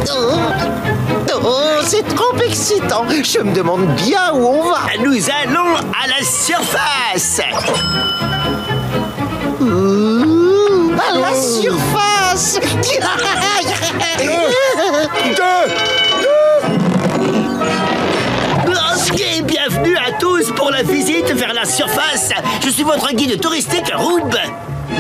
Oh, c'est trop excitant. Je me demande bien où on va. Nous allons à la surface. À la surface. Et bienvenue à tous pour la visite vers la surface. Je suis votre guide touristique, Roub.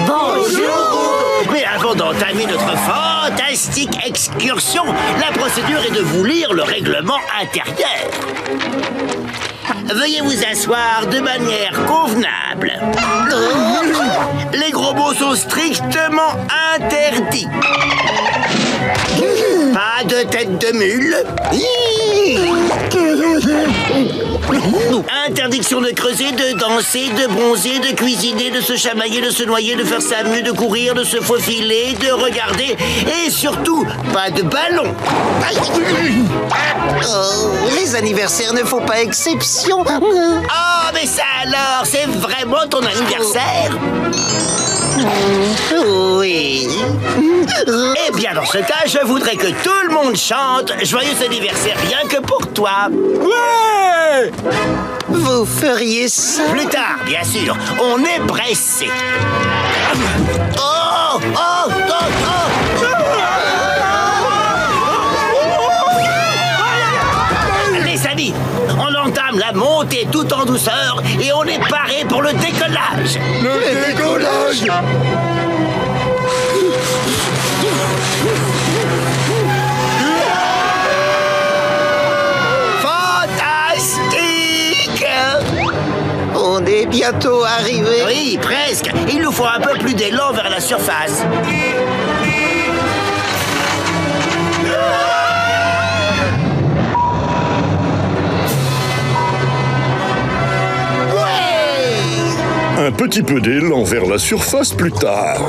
Bonjour. Mais avant d'entamer notre fantastique excursion, la procédure est de vous lire le règlement intérieur. Veuillez vous asseoir de manière convenable. Les gros mots sont strictement interdits. Pas de tête de mule. Interdiction de creuser, de danser, de bronzer, de cuisiner, de se chamailler, de se noyer, de faire sa mue, de courir, de se faufiler, de regarder et surtout, pas de ballon. Oh, les anniversaires ne font pas exception. Oh, mais ça alors, c'est vraiment ton anniversaire? Oui. Eh bien, dans ce cas, je voudrais que tout le monde chante « Joyeux anniversaire » rien que pour toi. Ouais! Vous feriez ça? Plus tard, bien sûr. On est pressé. Oh! Oh! Oh! Oh! Les amis, on entame la montée tout en douceur et on est paré pour le décollage. Le décollage! Fantastique! On est bientôt arrivé. Oui, presque. Il nous faut un peu plus d'élan vers la surface. Un petit peu d'élan vers la surface plus tard.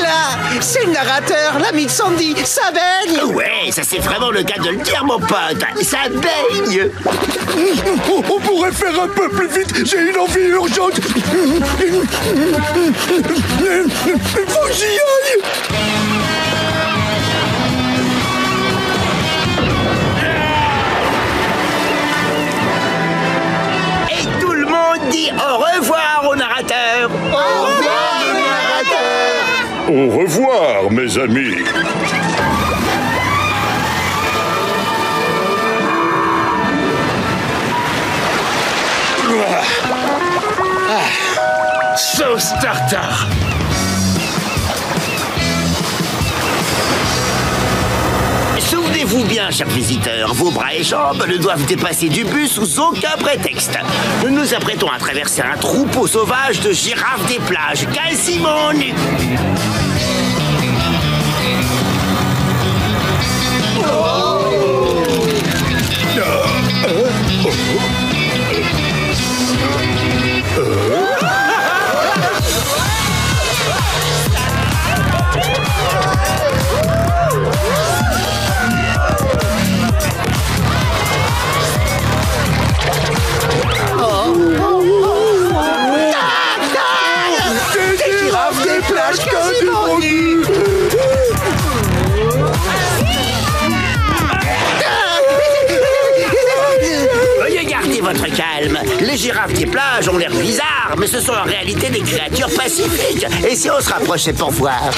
Là, c'est le narrateur, l'ami de Sandy. Ça baigne. Ouais, ça c'est vraiment le cas de le dire, mon pote. Ça baigne. On pourrait faire un peu plus vite. J'ai une envie urgente. Faut que j'y aille. Et tout le monde dit au revoir au narrateur. Au revoir, le narrateur. Au revoir, mes amis. Sauce tartare. Souvenez-vous bien, chers visiteurs, vos bras et jambes ne doivent dépasser du bus sous aucun prétexte. Nous nous apprêtons à traverser un troupeau sauvage de girafes des plages, quasiment nues. Veuillez garder votre calme. Les girafes des plages ont l'air bizarres, mais ce sont en réalité des créatures pacifiques. Et si on se rapprochait pour voir?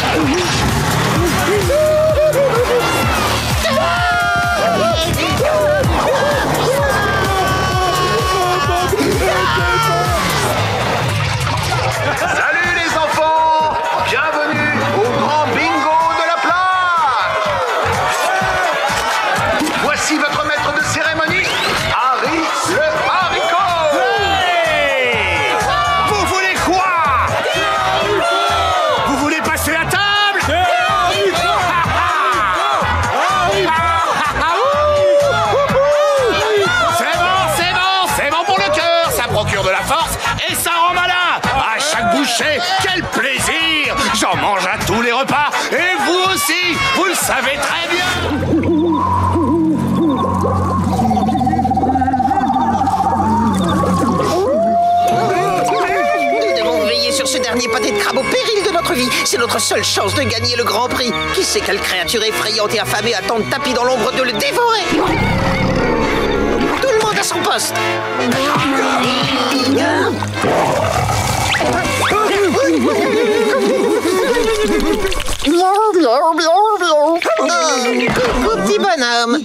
Salut les enfants! Bienvenue au grand bingo de la plage! Voici votre maître de cérémonie, Harry le haricot! Hey! Vous voulez quoi? Vous voulez passer à table? C'est bon pour le cœur, ça procure de la force et ça rend malin. À chaque bouchée, quel plaisir! J'en mange à tous les repas et vous aussi, vous le savez très bien. notre seule chance de gagner le Grand Prix. Qui sait quelle créature effrayante et affamée attend le tapis dans l'ombre de le dévorer? Tout le monde à son poste. Coucou, petit bonhomme.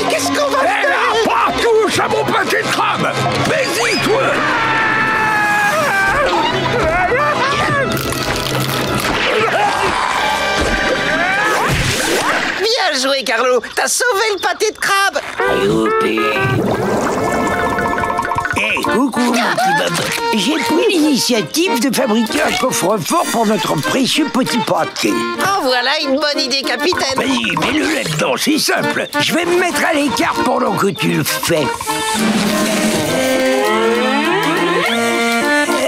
Qu'est-ce qu'on va faire? Pas touche à mon paquet de crabes! Vas-y, toi! Bien joué, Carlo. T'as sauvé le pâté de crabe. Youpi! Hé, coucou, mon petit Bob. J'ai pris l'initiative de fabriquer un coffre-fort pour notre précieux petit pâté. En voilà une bonne idée, capitaine. Vas-y, mets-le là-dedans, c'est simple. Je vais me mettre à l'écart pendant que tu le fais.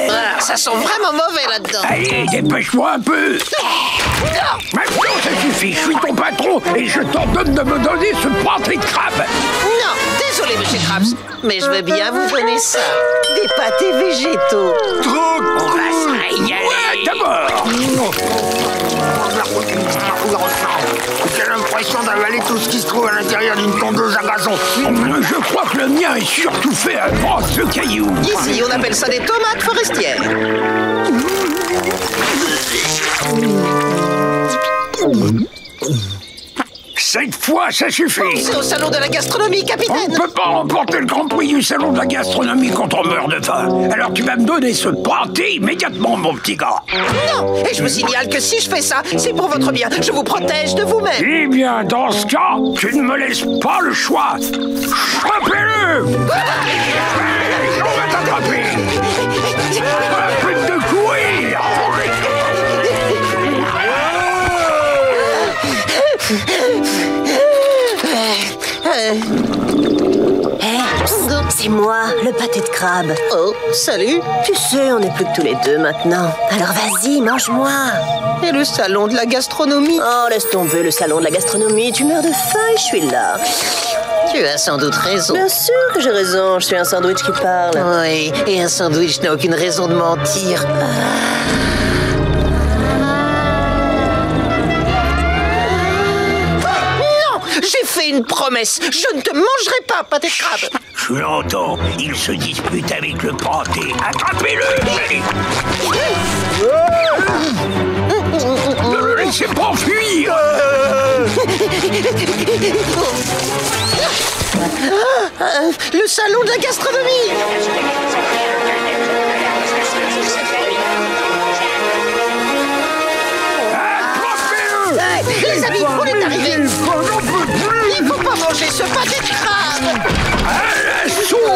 Ah, ça sent vraiment mauvais là-dedans. Allez, dépêche-moi un peu. Maintenant, ça suffit. Je suis ton patron et je t'ordonne de me donner ce pâté de crabe. Non, désolé, monsieur Krabs, mais je veux bien vous donner ça. Des pâtés végétaux. Trop cool. On va se régaler. Ouais, d'abord. J'ai l'impression d'avaler tout ce qui se trouve à l'intérieur d'une tondeuse à gazon. Je crois que le mien est surtout fait à brosse de cailloux. Ici, on appelle ça des tomates forestières. Cette fois, ça suffit. C'est au salon de la gastronomie, On capitaine. ne peut pas remporter le Grand Prix du salon de la gastronomie quand on meurt de faim. Alors tu vas me donner ce pâté immédiatement, mon petit gars. Non, et je vous signale que si je fais ça, c'est pour votre bien. Je vous protège de vous-même. Eh bien, dans ce cas, tu ne me laisses pas le choix. Chopez-le. On va t'attraper. Un peu de courir. C'est moi, le pâté de crabe. Oh, salut. Tu sais, on n'est plus que tous les deux maintenant. Alors vas-y, mange-moi. Et le salon de la gastronomie. Oh, laisse tomber le salon de la gastronomie. Tu meurs de faim et je suis là. Tu as sans doute raison. Bien sûr que j'ai raison, je suis un sandwich qui parle. Oui, et un sandwich n'a aucune raison de mentir. Non, j'ai fait une promesse. Je ne te mangerai pas, pâté de crabe. Je l'entends, il se dispute avec le pâté. Attrapez-le. Allez. Ne le laissez pas fuir. Le salon de la gastronomie. Attrapez-le. Hey, les amis, on est arrivé. Il faut pas manger ce pâté de crabe. À l'assaut.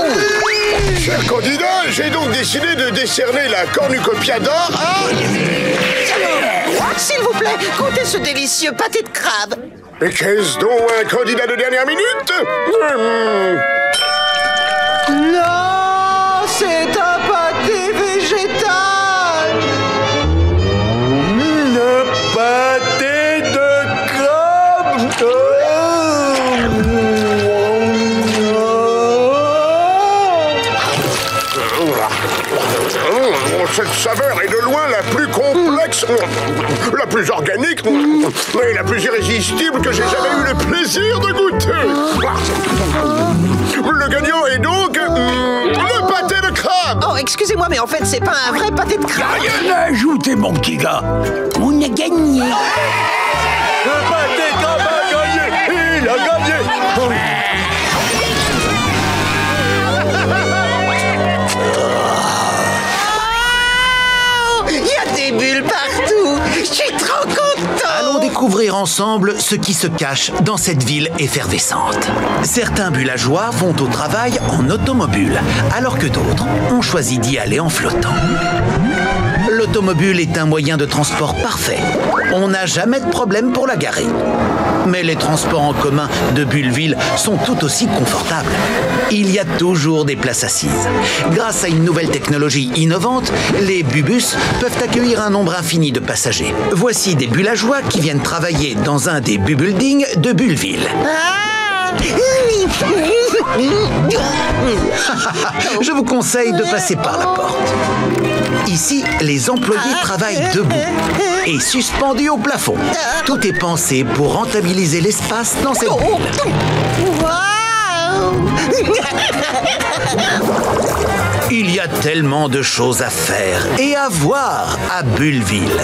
Cher candidat, j'ai donc décidé de décerner la cornucopia d'or à... S'il vous plaît, goûtez ce délicieux pâté de crabe. Mais qu'est-ce donc un candidat de dernière minute? Non, c'est un pâté végétal. Le pâté de crabe. Cette saveur est de loin la plus complexe, la plus organique, mais la plus irrésistible que j'ai jamais eu le plaisir de goûter. Le gagnant est donc le pâté de crabe. Oh, excusez-moi, mais en fait, c'est pas un vrai pâté de crabe. Rien à ajouter, mon petit gars. On a gagné. Le pâté de crabe a gagné. Il a gagné. Il y a des bulles partout. Je suis trop content. Allons découvrir ensemble ce qui se cache dans cette ville effervescente. Certains villageois vont au travail en automobile, alors que d'autres ont choisi d'y aller en flottant. L'automobile est un moyen de transport parfait. On n'a jamais de problème pour la garer. Mais les transports en commun de Bullville sont tout aussi confortables. Il y a toujours des places assises. Grâce à une nouvelle technologie innovante, les bubus peuvent accueillir un nombre infini de passagers. Voici des bullageois qui viennent travailler dans un des buildings de Bullville. Je vous conseille de passer par la porte. Ici, les employés travaillent debout et suspendus au plafond. Tout est pensé pour rentabiliser l'espace dans cette ville. Il y a tellement de choses à faire et à voir à Bullville.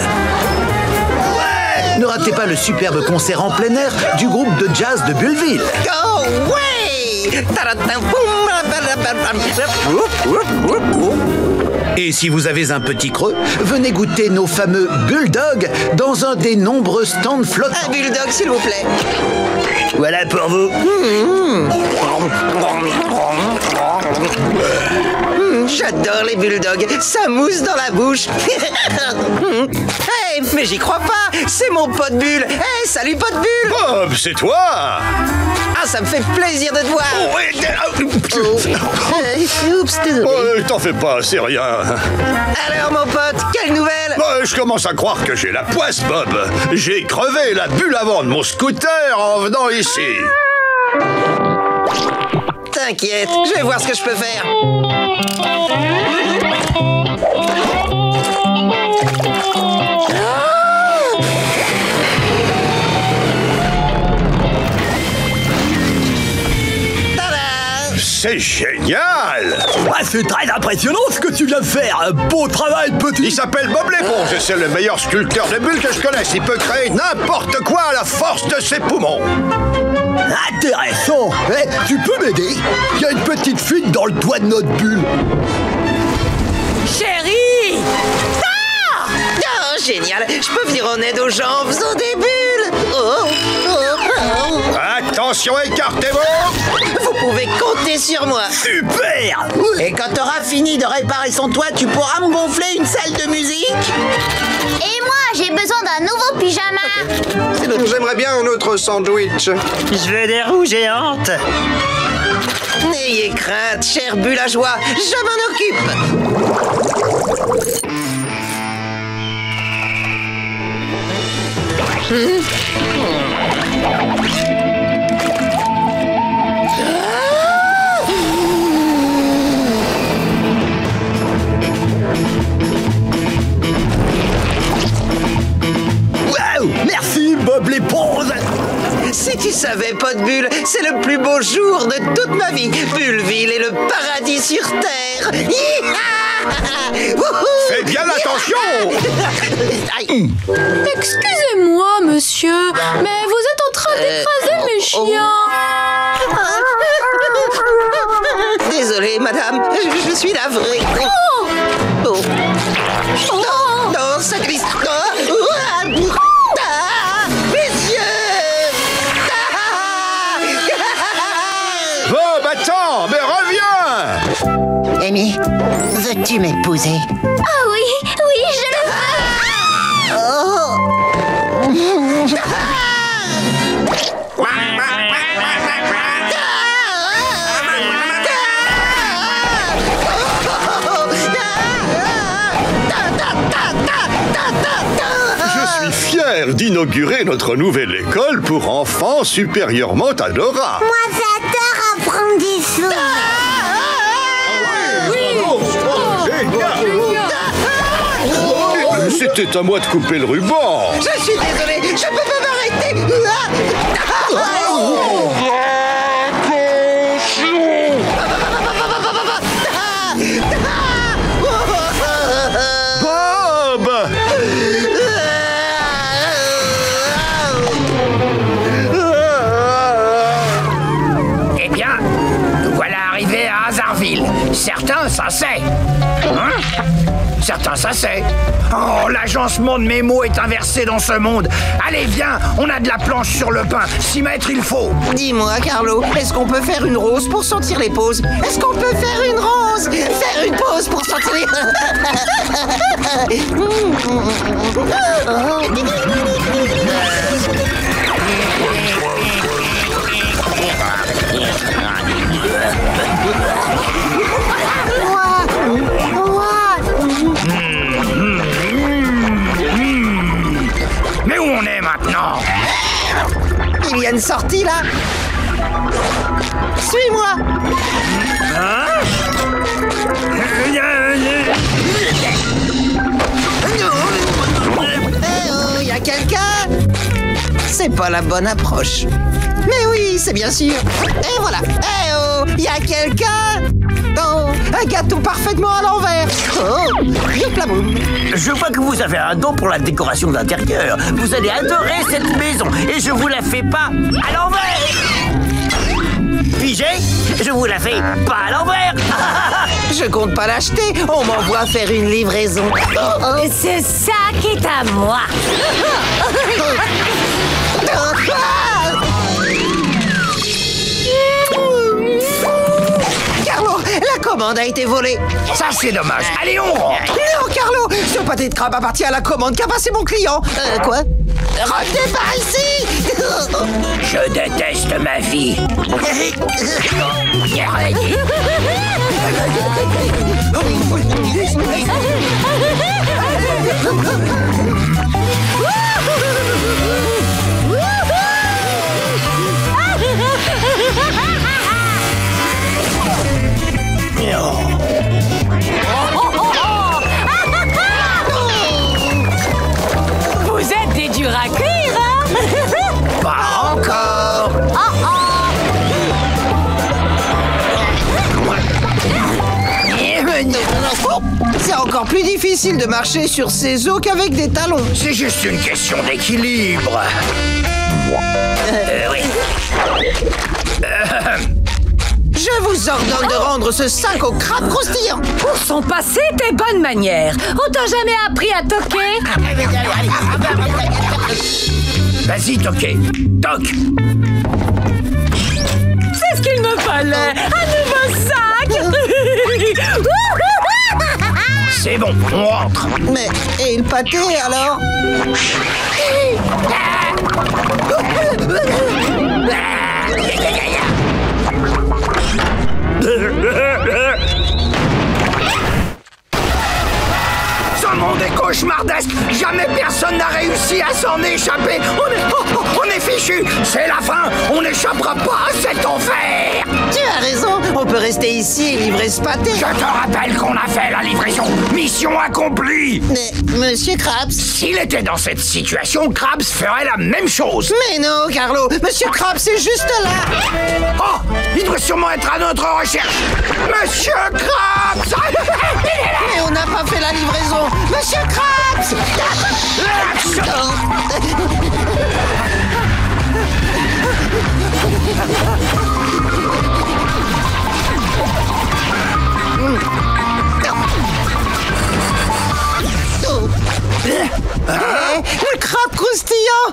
Ne ratez pas le superbe concert en plein air du groupe de jazz de Bullville. Oh, ouais! Et si vous avez un petit creux, venez goûter nos fameux Bulldogs dans un des nombreux stands flottants. Un bulldog, s'il vous plaît. Voilà pour vous. J'adore les bulldogs, ça mousse dans la bouche. Hey, mais j'y crois pas, c'est mon pote Bull. Hey, salut pote Bull. Bob, c'est toi? Ah, ça me fait plaisir de te voir. Oh, ouais, Oups, désolé. T'en fais pas, c'est rien. Alors mon pote, quelle nouvelle? Je commence à croire que j'ai la poisse, Bob. J'ai crevé la bulle avant de mon scooter en venant ici. T'inquiète, je vais voir ce que je peux faire. C'est génial! C'est très impressionnant ce que tu viens de faire. Beau travail, petit. Il s'appelle Bob l'éponge et c'est le meilleur sculpteur de bulles que je connaisse. Il peut créer n'importe quoi à la force de ses poumons. Intéressant. Tu peux m'aider? Il y a une petite fuite dans le toit de notre bulle. Chérie! Ah! Oh, génial! Je peux venir en aide aux gens en faisant des bulles! Attention, écartez-vous! Vous pouvez compter sur moi! Super! Et quand t'auras fini de réparer son toit, tu pourras me gonfler une salle de musique? Et moi, j'ai besoin d'un nouveau pyjama! J'aimerais bien un autre sandwich. Je veux des roues géantes. N'ayez crainte, cher bullageois, je m'en occupe! Waouh! Merci, Bob l'éponge! Si tu savais, pote Bulle, c'est le plus beau jour de toute ma vie. Bullville est le paradis sur Terre. Fais bien attention! Excusez-moi, monsieur, mais vous êtes en train d'écraser mes chiens. Désolée, madame, je suis navrée. Oh. Non, non, ça glisse. Mes yeux! Bob, attends, mais reviens! Amy, veux-tu m'épouser? Ah oui, oui, je le veux! Je suis fier d'inaugurer notre nouvelle école pour enfants supérieurement adorables. Moi, j'adore apprendre des choses! C'était à moi de couper le ruban. Je suis désolé, je peux pas m'arrêter. Bob! Eh bien, nous voilà arrivés à Hazardville. Certains, ça c'est. Hein? Certains, ça c'est. Oh, l'agencement de mes mots est inversé dans ce monde. Allez, viens, on a de la planche sur le pain. 6 mètres, il faut. Dis-moi, Carlo, est-ce qu'on peut faire une rose pour sentir les pauses? Est-ce qu'on peut faire une rose? pause. Faire une pause pour sortir. Mais où on est maintenant? Il y a une sortie là. Suis-moi. Hein? Il y a quelqu'un? C'est pas la bonne approche. Mais oui, c'est bien sûr. Et voilà. Eh oh, il y a quelqu'un? Oh, un gâteau parfaitement à l'envers. Oh, yopla-boum. Je vois que vous avez un don pour la décoration d'intérieur. Vous allez adorer cette maison et je vous la fais pas à l'envers. Pigé, je vous la fais pas à l'envers. Je compte pas l'acheter. On m'envoie faire une livraison. C'est ça qui est à moi. Carlo, la commande a été volée. Ça, c'est dommage. Allez, on rentre. Non, Carlo, ce pâté de crabe appartient à la commande qu'a passé mon client. Quoi? Revenez par ici. Je déteste ma vie. Vous êtes des durs à cuire, hein? Pas encore. C'est encore plus difficile de marcher sur ces os qu'avec des talons. C'est juste une question d'équilibre. Oui. Je vous ordonne de rendre ce sac au crabe croustillant. Pour son passé, des bonnes manières. On t'a jamais appris à toquer? Vas-y, toquez. Toc. C'est ce qu'il me fallait. Un nouveau sac. C'est bon, on rentre. Mais, et le pâté alors? Ce monde est cauchemardesque. Jamais personne n'a réussi à s'en échapper. On est fichu. C'est la fin. On n'échappera pas à cet enfer. Tu as raison. On peut rester ici et livrer ce pâté. Je te rappelle qu'on a fait la livraison. Mission accomplie. Mais, Monsieur Krabs... S'il était dans cette situation, Krabs ferait la même chose. Mais non, Carlo. Monsieur Krabs est juste là. Oh, il doit sûrement être à notre recherche. Monsieur Krabs. Mais on n'a pas fait la livraison. Monsieur Krabs. Le crabe croustillant.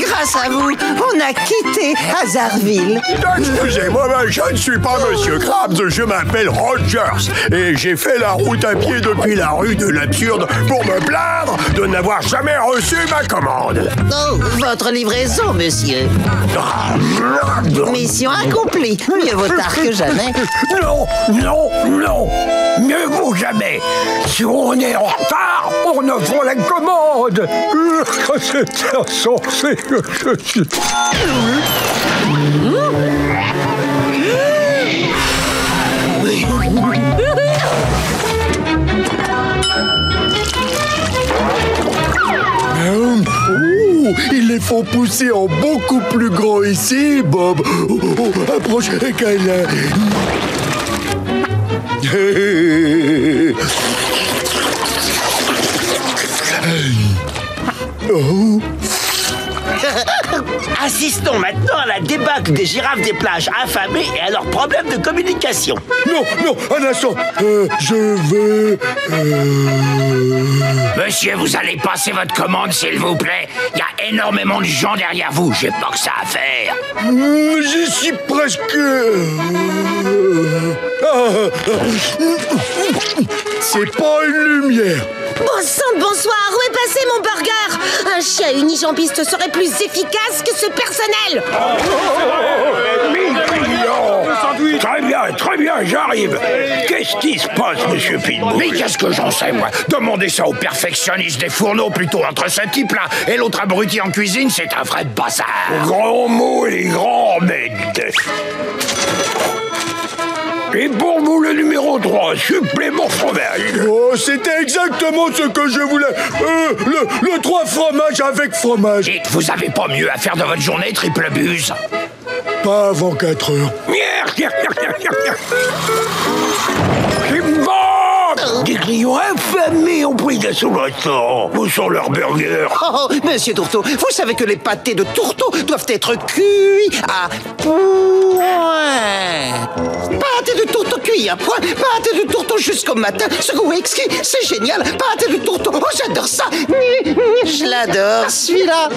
Grâce à vous, on a quitté Hazardville. Excusez-moi, mais je ne suis pas Monsieur Krabs, je m'appelle Rogers. Et j'ai fait la route à pied depuis la rue de l'Absurde pour me plaindre de n'avoir jamais reçu ma commande. Oh, votre livraison, monsieur. Mission accomplie. Mieux vaut tard que jamais. Non, non, non. Mieux vaut jamais. Si on est en retard, on ne prend la commande. C'est insensé que je suis. Il les faut pousser en beaucoup plus grand ici, Bob. Approche, câlin. Assistons maintenant à la débâcle des girafes des plages affamées et à leurs problèmes de communication. Non, non, un instant. Je veux... Monsieur, vous allez passer votre commande, s'il vous plaît. Il y a énormément de gens derrière vous. J'ai pas que ça à faire. J'y suis presque... C'est pas une lumière. Bon sang de bonsoir, où est passé mon burger? Un chien unijambiste serait plus efficace que ce personnel. Très bien, j'arrive. Qu'est-ce qui se passe, monsieur Pitbull? Mais qu'est-ce que j'en sais, moi? Demandez ça au perfectionniste des fourneaux, plutôt. Entre ce type-là et l'autre abruti en cuisine, c'est un vrai bazar. Grand mot et grand remède. Et pour vous, le numéro 3, supplément fromage. Oh, c'était exactement ce que je voulais. Le 3 fromage avec fromage. Dites, vous avez pas mieux à faire de votre journée, triple buse? Pas avant 4 heures. C'est bon! Des clients affamés ont pris d'assaut le restaurant. Où sont leurs burgers? Oh, monsieur Tourteau, vous savez que les pâtés de tourteau doivent être cuits à point. Pâté de tourteau cuit à point, pâté de tourteau jusqu'au matin, secoué exquis, c'est génial. Pâté de tourteau, oh j'adore ça. Je l'adore, celui-là.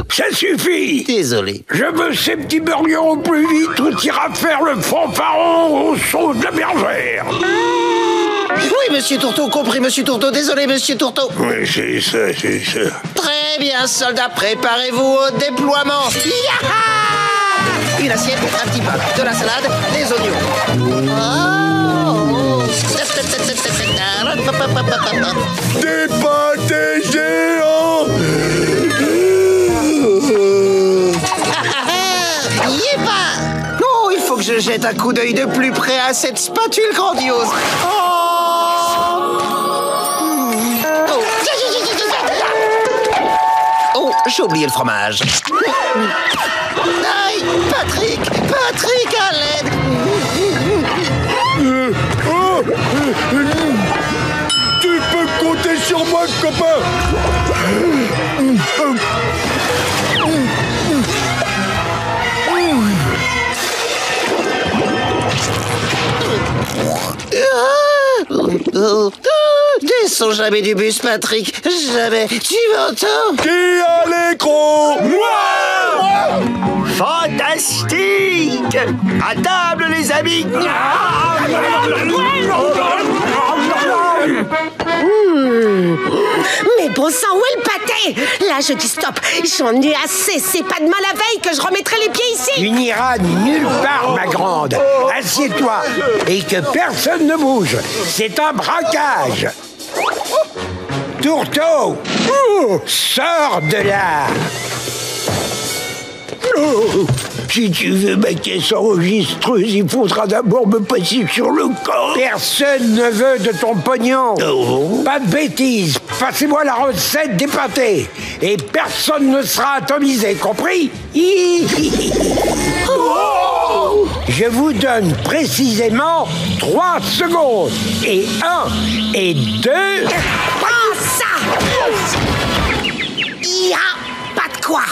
Ça suffit. Désolé. Je veux ces petits burgers au plus vite ou t'iras faire le fanfaron au son de la bergère. Oui, monsieur Tourteau, compris, monsieur Tourteau. Désolé, monsieur Tourteau. Oui, c'est ça. Très bien, soldats, préparez-vous au déploiement. Yaha! Une assiette, un petit pain, de la salade, des oignons. Des pâtés géants. Oh, il faut que je jette un coup d'œil de plus près à cette spatule grandiose. Oh, j'ai oublié le fromage. Aïe, Patrick, à l'aide. Tu peux compter sur moi, copain. Descends jamais du bus, Patrick. Jamais. Tu m'entends? Qui a l'écran? Moi! Fantastique! À table, les amis! Mais bon sang, où est le pâté? Là, je dis stop. J'en ai assez. C'est pas demain la veille que je remettrai les pieds ici. Tu n'iras nulle part, ma grande. Assieds-toi et que personne ne bouge. C'est un braquage. Tourteau, sors de là. Si tu veux ma caisse enregistreuse, il faudra d'abord me passer sur le corps. Personne ne veut de ton pognon. Pas de bêtises. Passez-moi la recette des pâtés. Et personne ne sera atomisé, compris? Je vous donne précisément 3 secondes. Et 1 et 2... Prends ça! Il y a pas de quoi.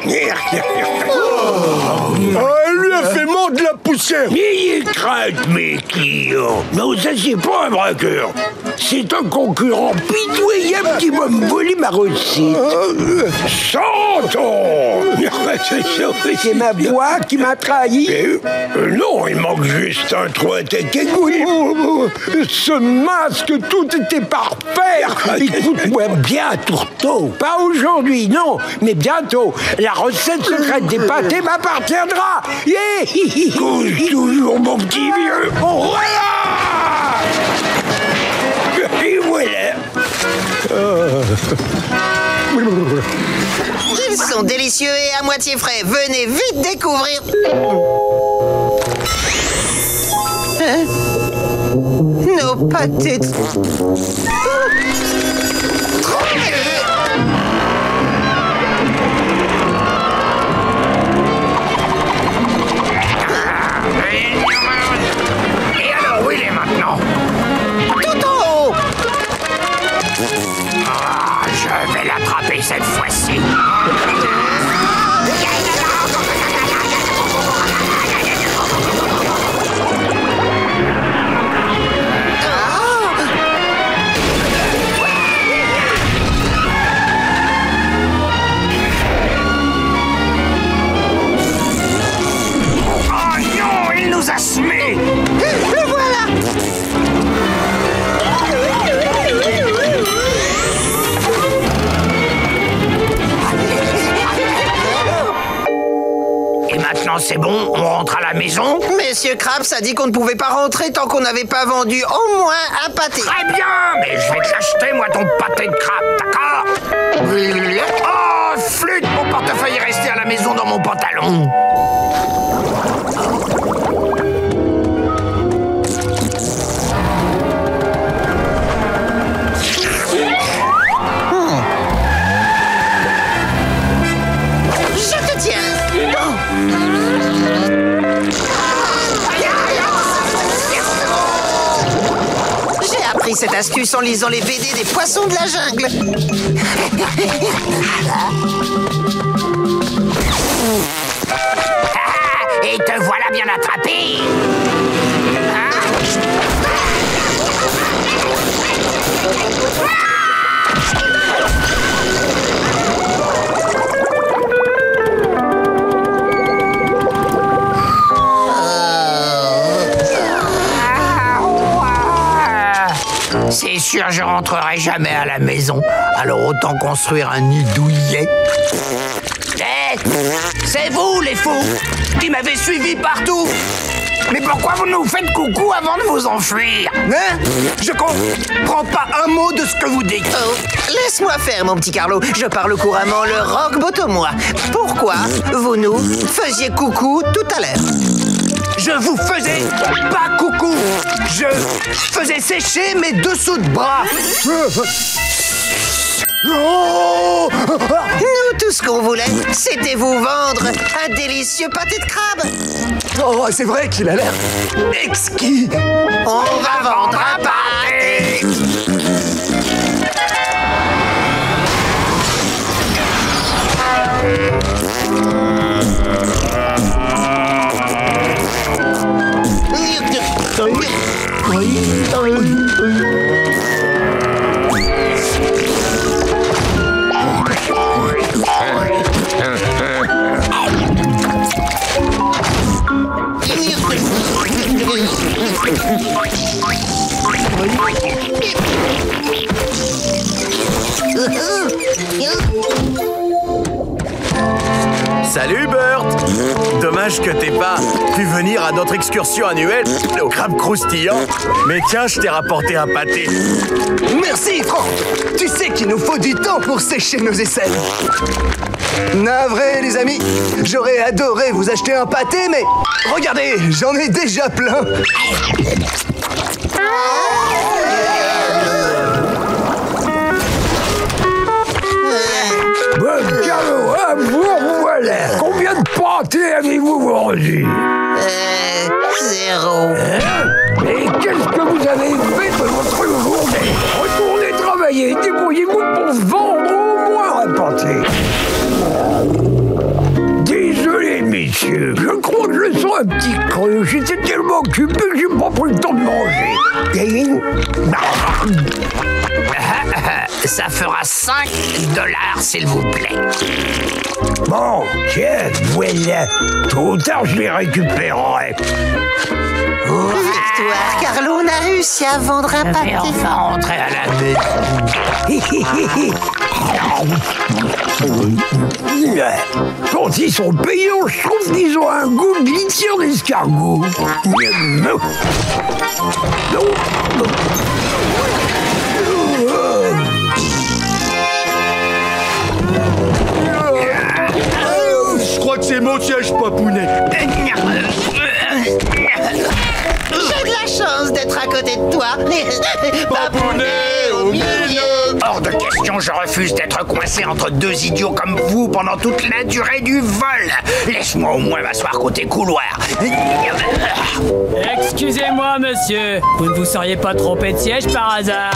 Elle lui a fait mordre la poussière. N'ayez crainte, mes clients. Non, ça c'est pas un braqueur. C'est un concurrent pitoyable qui va me voler ma recette. Chantons. C'est ma voix qui m'a trahi. Non, il manque juste un trou à ta cagoule. Ce masque, tout était parfait. Écoute-moi bien, Tourteau. Pas aujourd'hui, non, mais bientôt. La recette secrète des pâtés m'appartiendra. Cause toujours, mon petit vieux. Voilà. Et voilà. Ils sont délicieux et à moitié frais. Venez vite découvrir. Hein? Nos pâtés. Et alors, où il est maintenant? Tout en haut. Je vais l'attraper cette fois-ci. c'est bon, on rentre à la maison. Monsieur Krabs a dit qu'on ne pouvait pas rentrer tant qu'on n'avait pas vendu au moins un pâté. Très bien, mais je vais te l'acheter, moi, ton pâté de crabe, d'accord? Oh, flûte, mon portefeuille est resté à la maison dans mon pantalon. Je te tiens. J'ai appris cette astuce en lisant les BD des poissons de la jungle. Et te voilà bien attrapé. C'est sûr, je rentrerai jamais à la maison. Alors autant construire un nid douillet. C'est vous, les fous, qui m'avez suivi partout. Mais pourquoi vous nous faites coucou avant de vous enfuir? Hein? Je comprends pas un mot de ce que vous dites. Oh, laisse-moi faire, mon petit Carlo. Je parle couramment le roquebotomois. Pourquoi vous nous faisiez coucou tout à l'heure? Je vous faisais pas coucou. Je faisais sécher mes dessous de bras. Oh! Nous, tout ce qu'on voulait, c'était vous vendre un délicieux pâté de crabe. Oh, c'est vrai qu'il a l'air exquis. On va vendre un pâté. Salut Bert. Dommage que t'aies pas pu venir à notre excursion annuelle au crabe croustillant. Mais tiens, je t'ai rapporté un pâté. Merci Franck. Tu sais qu'il nous faut du temps pour sécher nos aisselles. Navré les amis, j'aurais adoré vous acheter un pâté, mais regardez, j'en ai déjà plein. Bon, Carlo, vous voilà. Combien de pâtés avez-vous vendu? 0. Et qu'est-ce que vous avez fait de votre journée? Retournez travailler, débrouillez-vous pour vendre au moins un pâté. Désolé, messieurs, je crois que je sens un petit creux. J'étais tellement occupé que j'ai pas pris le temps de manger. Ça fera 5 $, s'il vous plaît. Bon, tiens, voilà. Tôt ou tard, je les récupérerai. Victoire, Carlo, on a réussi à vendre un pâté. Et enfin rentrer à la maison. Quand ils sont payants, je trouve qu'ils ont un goût glissant d'escargot. Je crois que c'est mon siège, papounet. J'ai de la chance d'être à côté de toi. Papounet au milieu. Hors de question, je refuse d'être coincé entre deux idiots comme vous pendant toute la durée du vol. Laisse-moi au moins m'asseoir côté couloir. Excusez-moi, monsieur. Vous ne vous seriez pas trompé de siège par hasard?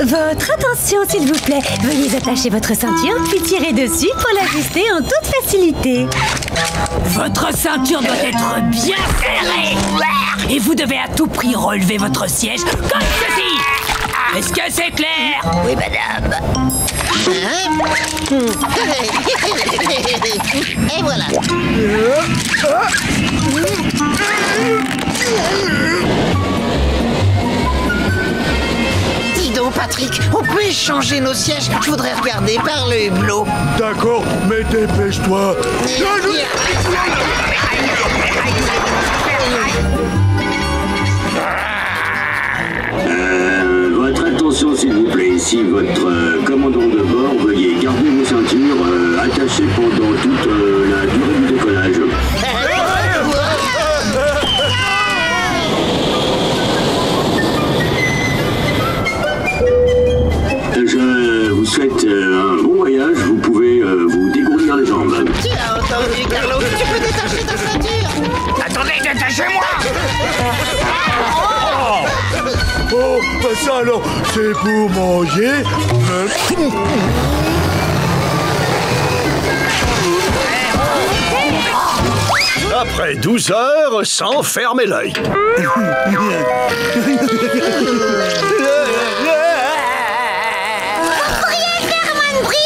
Votre attention, s'il vous plaît. Veuillez attacher votre ceinture, puis tirer dessus pour l'ajuster en toute facilité. Votre ceinture doit être bien serrée. Et vous devez à tout prix relever votre siège comme ceci. Est-ce que c'est clair? Oui, madame. Et voilà. Dis donc, Patrick. Patrick, on peut échanger nos sièges. Je voudrais regarder par le hublot. D'accord, mais dépêche-toi. Votre attention s'il vous plaît. Si votre commandant de bord, veuillez garder vos ceintures attachées pendant toute la durée du décollage. Je vous souhaite un bon voyage. Vous pouvez vous dégourdir les jambes. Tu as entendu, Carlo? Tu peux détacher ta ceinture. Attendez, détachez-moi! Oh, bah ça alors, c'est pour manger. Après 12 heures, sans fermer l'œil.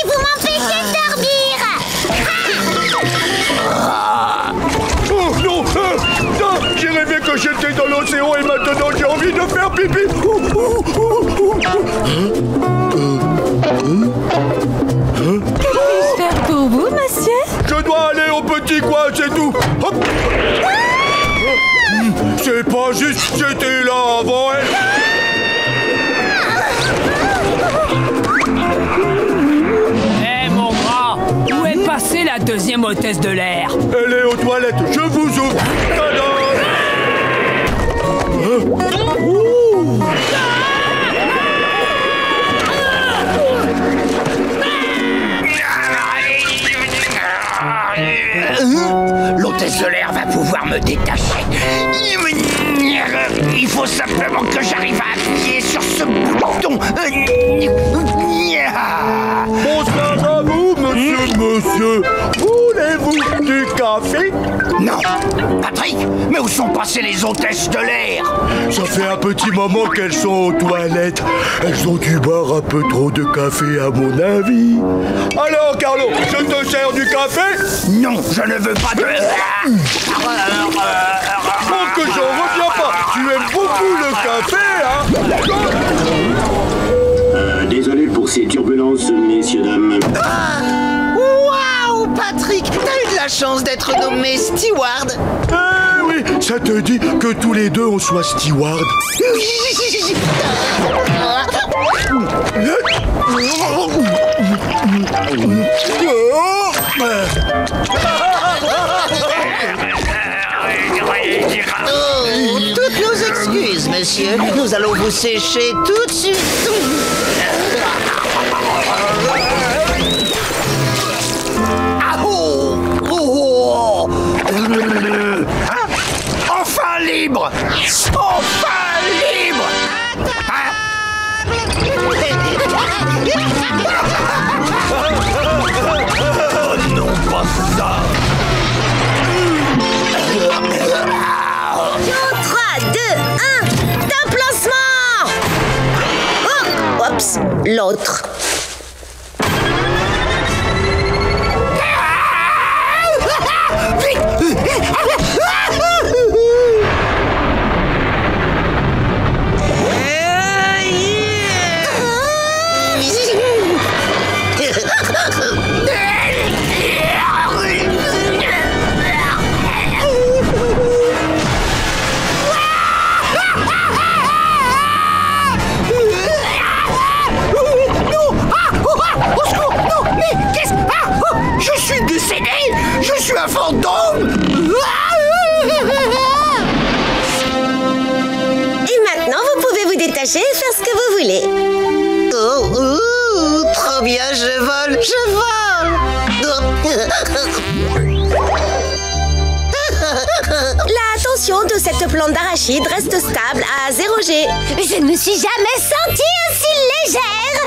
Vous m'empêchez de dormir. Oh non, non, j'ai rêvé que j'étais dans l'océan et maintenant j'ai envie de faire pipi. Que puis-je faire pour vous, monsieur? Je dois aller au petit coin, c'est tout. Hop. C'est pas juste, j'étais là avant elle. Où est passée la deuxième hôtesse de l'air? Elle est aux toilettes, je vous ouvre. L'hôtesse de l'air va pouvoir me détacher. Il faut simplement que j'arrive à appuyer sur ce bouton. Bonsoir à vous, monsieur. Voulez-vous du café? Non. Patrick, mais où sont passées les hôtesses de l'air? Ça fait un petit moment qu'elles sont aux toilettes. Elles ont dû boire un peu trop de café, à mon avis. Alors, Carlo, je te sers du café? Non, je ne veux pas de... Bon, que j'en reviens pas. Tu aimes beaucoup le café, hein? Désolé pour ces turbulences, messieurs, dames. Waouh, Patrick, t'as eu de la chance d'être nommé steward. Eh oui, ça te dit que tous les deux on soit steward? Oh, toutes nos excuses, monsieur. Nous allons vous sécher tout de suite. Ah oh, oh. Enfin libre! Enfin libre! Oh non, pas ça! 3, 2, 1, top lancement! Oh, oups, l'autre. Je suis un fantôme! Et maintenant, vous pouvez vous détacher et faire ce que vous voulez. Oh, trop bien, je vole, La tension de cette plante d'arachide reste stable à 0 G. Je ne me suis jamais sentie aussi légère.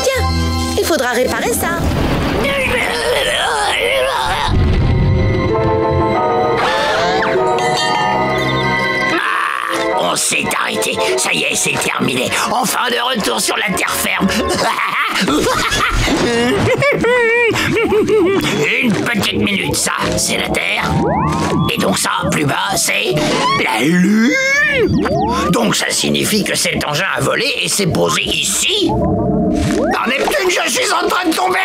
Tiens, il faudra réparer ça. On s'est arrêté. Ça y est, c'est terminé. Enfin de retour sur la terre ferme. Une petite quelques minutes, ça, c'est la Terre. Et donc ça, plus bas, c'est la Lune. Donc ça signifie que cet engin a volé et s'est posé ici. Dans Neptune, je suis en train de tomber.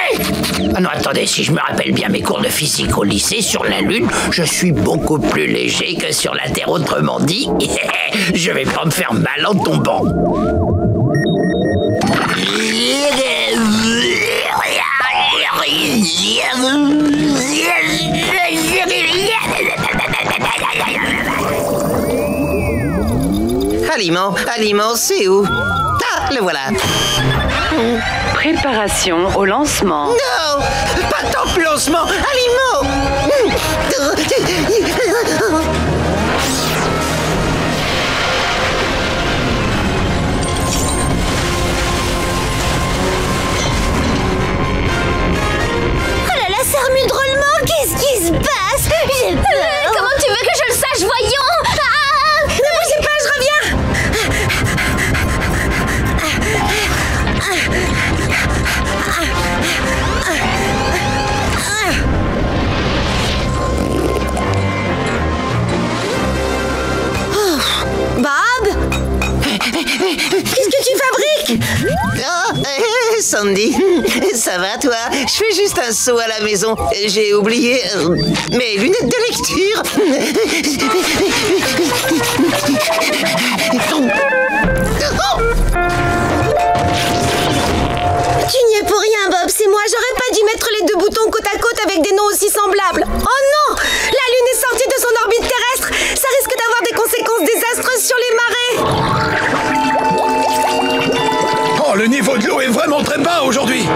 Ah non, attendez, si je me rappelle bien mes cours de physique au lycée, sur la Lune, je suis beaucoup plus léger que sur la Terre. Autrement dit, je vais pas me faire mal en tombant. Aliment, c'est où? Ah, le voilà. Préparation au lancement. Non, pas top lancement, Aliment. Oh là là, ça remue drôlement. Qu'est-ce qui se passe? J'ai peur. Comment tu veux que je le sache, voyons? Ne bougez pas, je reviens. Bob? Qu'est-ce que tu fabriques? Oh, Sandy, ça va toi? Je fais juste un saut à la maison. J'ai oublié mes lunettes de lecture. Tu n'y es pour rien, Bob, c'est moi. J'aurais pas dû mettre les deux boutons côte à côte avec des noms aussi semblables. Oh non! La Lune est sortie de son orbite terrestre. Ça risque d'avoir des conséquences désastreuses sur les marées. Oh, le niveau de l'eau est vraiment très bas aujourd'hui.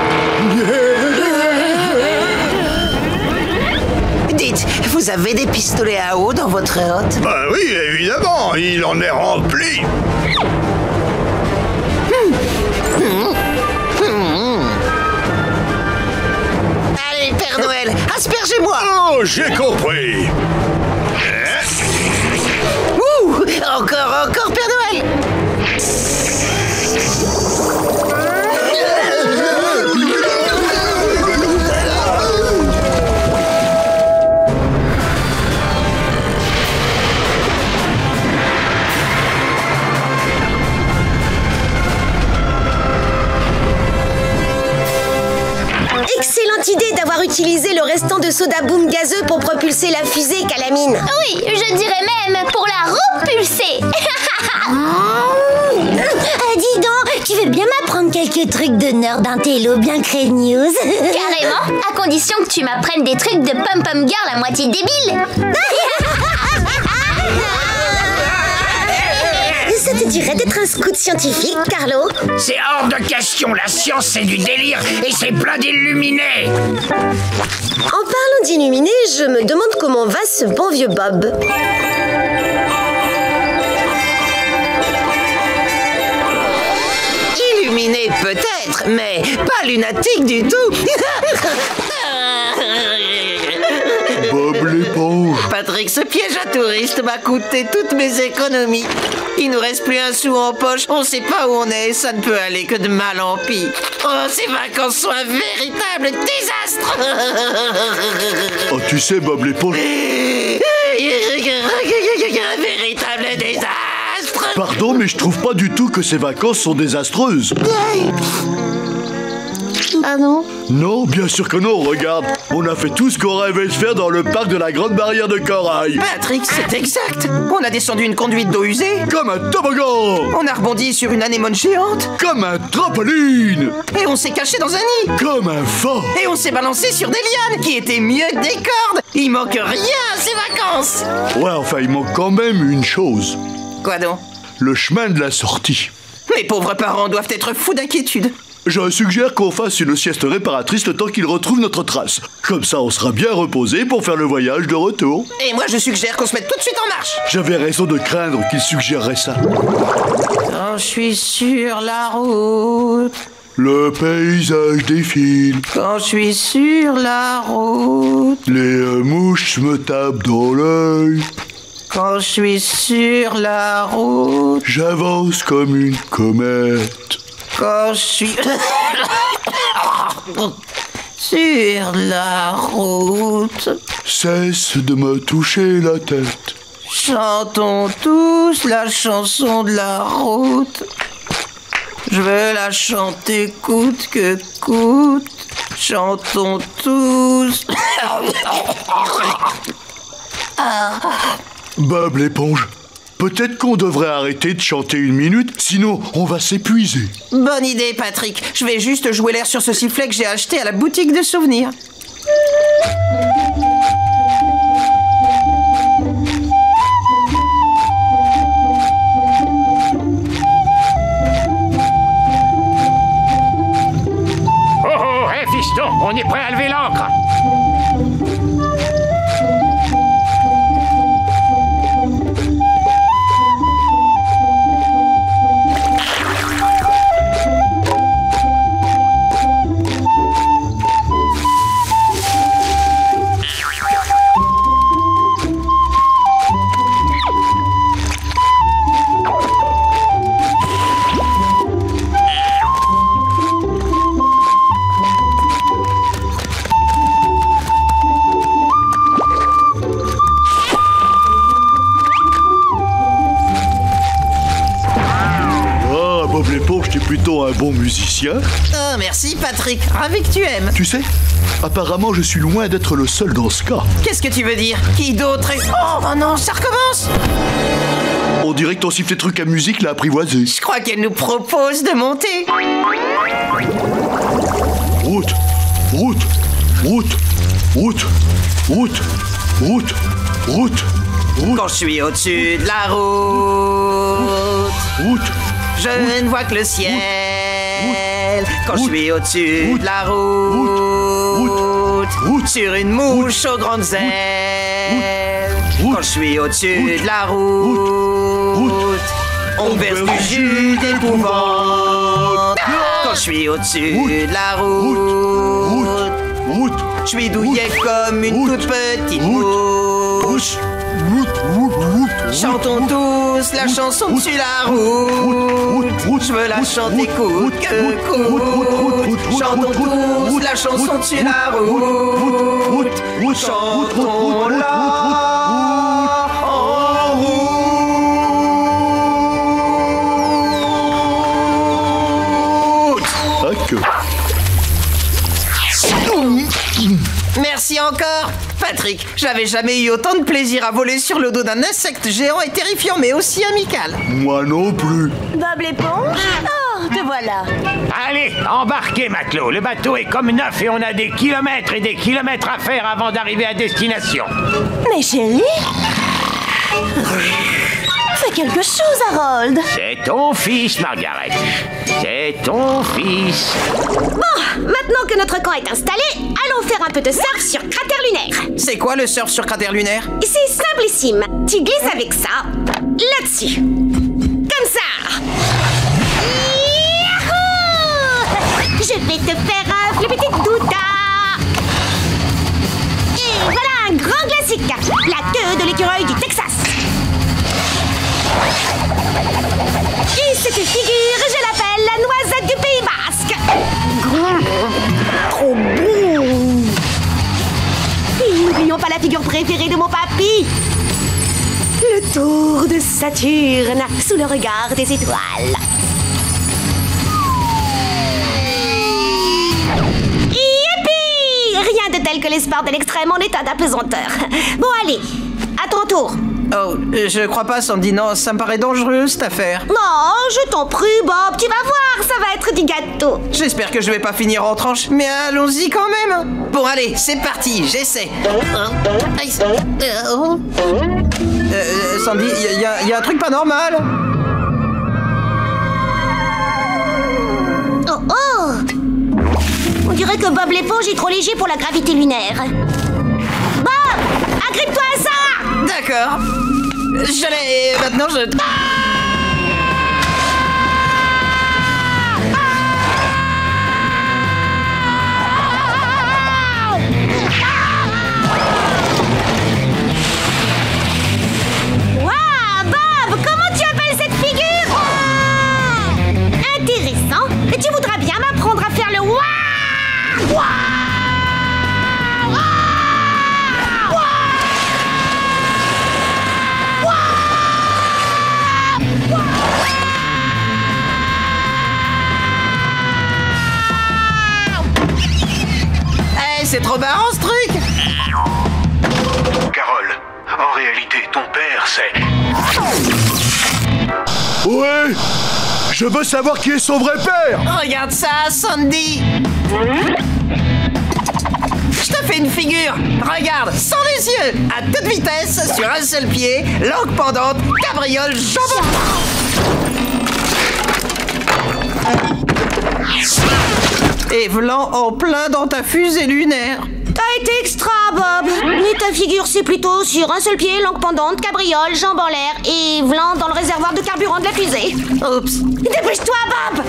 Dites, vous avez des pistolets à eau dans votre hôte? Bah oui, évidemment, il en est rempli. Allez, Père Noël, aspergez-moi. Oh, j'ai compris. Ouh, encore, Père Noël. Excellente idée d'avoir utilisé le restant de soda boom gazeux pour propulser la fusée, Calamine. Oui, je dirais même pour la repulser. Dis donc, tu veux bien m'apprendre quelques trucs de nerd d'intello bien craigneuse? Carrément, à condition que tu m'apprennes des trucs de pom-pom girl à moitié débile. Ça te dirait d'être un scout scientifique, Carlo? C'est hors de question, la science c'est du délire et c'est plein d'illuminés. En parlant d'illuminés, je me demande comment va ce bon vieux Bob. Illuminé peut-être, mais pas lunatique du tout. Bob l'éponge. Patrick, ce piège à touristes m'a coûté toutes mes économies. Il nous reste plus un sou en poche, on sait pas où on est, ça ne peut aller que de mal en pis. Oh, ces vacances sont un véritable désastre. Oh, tu sais, Bob l'éponge. Un véritable désastre. Pardon, mais je trouve pas du tout que ces vacances sont désastreuses. Ah non? Non, bien sûr que non, regarde. On a fait tout ce qu'on rêvait de faire dans le parc de la Grande Barrière de Corail. Patrick, c'est exact. On a descendu une conduite d'eau usée. Comme un toboggan. On a rebondi sur une anémone géante. Comme un trampoline. Et on s'est caché dans un nid. Comme un fan. Et on s'est balancé sur des lianes qui étaient mieux que des cordes. Il manque rien à ces vacances. Ouais, enfin, il manque quand même une chose. Quoi donc? Le chemin de la sortie. Mes pauvres parents doivent être fous d'inquiétude. Je suggère qu'on fasse une sieste réparatrice le temps qu'ils retrouvent notre trace. Comme ça, on sera bien reposé pour faire le voyage de retour. Et moi, je suggère qu'on se mette tout de suite en marche. J'avais raison de craindre qu'ils suggéreraient ça. Quand je suis sur la route, le paysage défile. Quand je suis sur la route, les mouches me tapent dans l'œil. Quand je suis sur la route, j'avance comme une comète. Quand je suis... sur la route. Cesse de me toucher la tête. Chantons tous la chanson de la route. Je veux la chanter coûte que coûte. Chantons tous. Bob l'éponge, peut-être qu'on devrait arrêter de chanter 1 minute, sinon on va s'épuiser. Bonne idée, Patrick. Je vais juste jouer l'air sur ce sifflet que j'ai acheté à la boutique de souvenirs. Fiston, on est prêt à lever l'ancre. Plutôt un bon musicien. Oh, merci Patrick, ravi que tu aimes. Tu sais, apparemment je suis loin d'être le seul dans ce cas. Qu'est-ce que tu veux dire? Qui d'autre est... Oh non, ça recommence. On dirait que ton sifflet truc à musique l'a apprivoisé. Je crois qu'elle nous propose de monter. Route, route, route, route, route, route, route, route. Quand je suis au-dessus de la route, route. Je ne vois que le ciel. Quand je suis au-dessus de la route, sur une mouche aux grandes ailes. Quand je suis au-dessus de la route, on verse du jus d'épouvante. Quand je suis au-dessus de la route, je suis douillet comme une toute petite mouche. Chantons tous la chanson dessus la route. Je veux la chanter coûte que coûte. Chantons tous la chanson dessus la route. Chantons-la en route. Merci encore, Patrick. J'avais jamais eu autant de plaisir à voler sur le dos d'un insecte géant et terrifiant, mais aussi amical. Moi non plus. Bob l'éponge? Oh, te voilà. Allez, embarquez, matelot. Le bateau est comme neuf et on a des kilomètres et des kilomètres à faire avant d'arriver à destination. Mais chérie, fais quelque chose, Harold. C'est ton fils, Margaret. C'est ton fils. Bon, maintenant que notre camp est installé, allons faire un peu de surf sur cratère lunaire. C'est quoi le surf sur cratère lunaire? C'est simplissime. Tu glisses avec ça, là-dessus. Comme ça. Yahoo! Je vais te faire un petit douta. Et voilà un grand classique. La queue de l'écureuil du Texas. Et cette figure, je l'appelle la noisette du Pays Basque. Trop bon. Et n'oublions pas la figure préférée de mon papy. Le tour de Saturne sous le regard des étoiles. Youpi! Rien de tel que les sports de l'extrême en état d'apesanteur. Bon, allez, à ton tour. Oh, je crois pas, Sandy. Non, ça me paraît dangereux, cette affaire. Non, je t'en prie, Bob. Tu vas voir, ça va être du gâteau. J'espère que je vais pas finir en tranche, mais allons-y quand même. Bon, allez, c'est parti, j'essaie. Sandy, il y a un truc pas normal. Oh, oh! On dirait que Bob l'éponge est trop léger pour la gravité lunaire. Bob, agrippe-toi à ça! D'accord. J'allais... Maintenant, je... Waouh, Bob, comment tu appelles cette figure? Intéressant. Tu voudras bien m'apprendre à faire le waouh? c'est trop marrant ce truc. Carole, en réalité, ton père, c'est... Ouais, je veux savoir qui est son vrai père. Regarde ça, Sandy. Je te fais une figure. Regarde, sans les yeux, à toute vitesse, sur un seul pied, langue pendante, cabriole, jambon. Et v'lan en plein dans ta fusée lunaire. T'as été extra, Bob. Mais ta figure, c'est plutôt sur un seul pied, langue pendante, cabriole, jambes en l'air et v'lan dans le réservoir de carburant de la fusée. Oups. Dépêche-toi, Bob.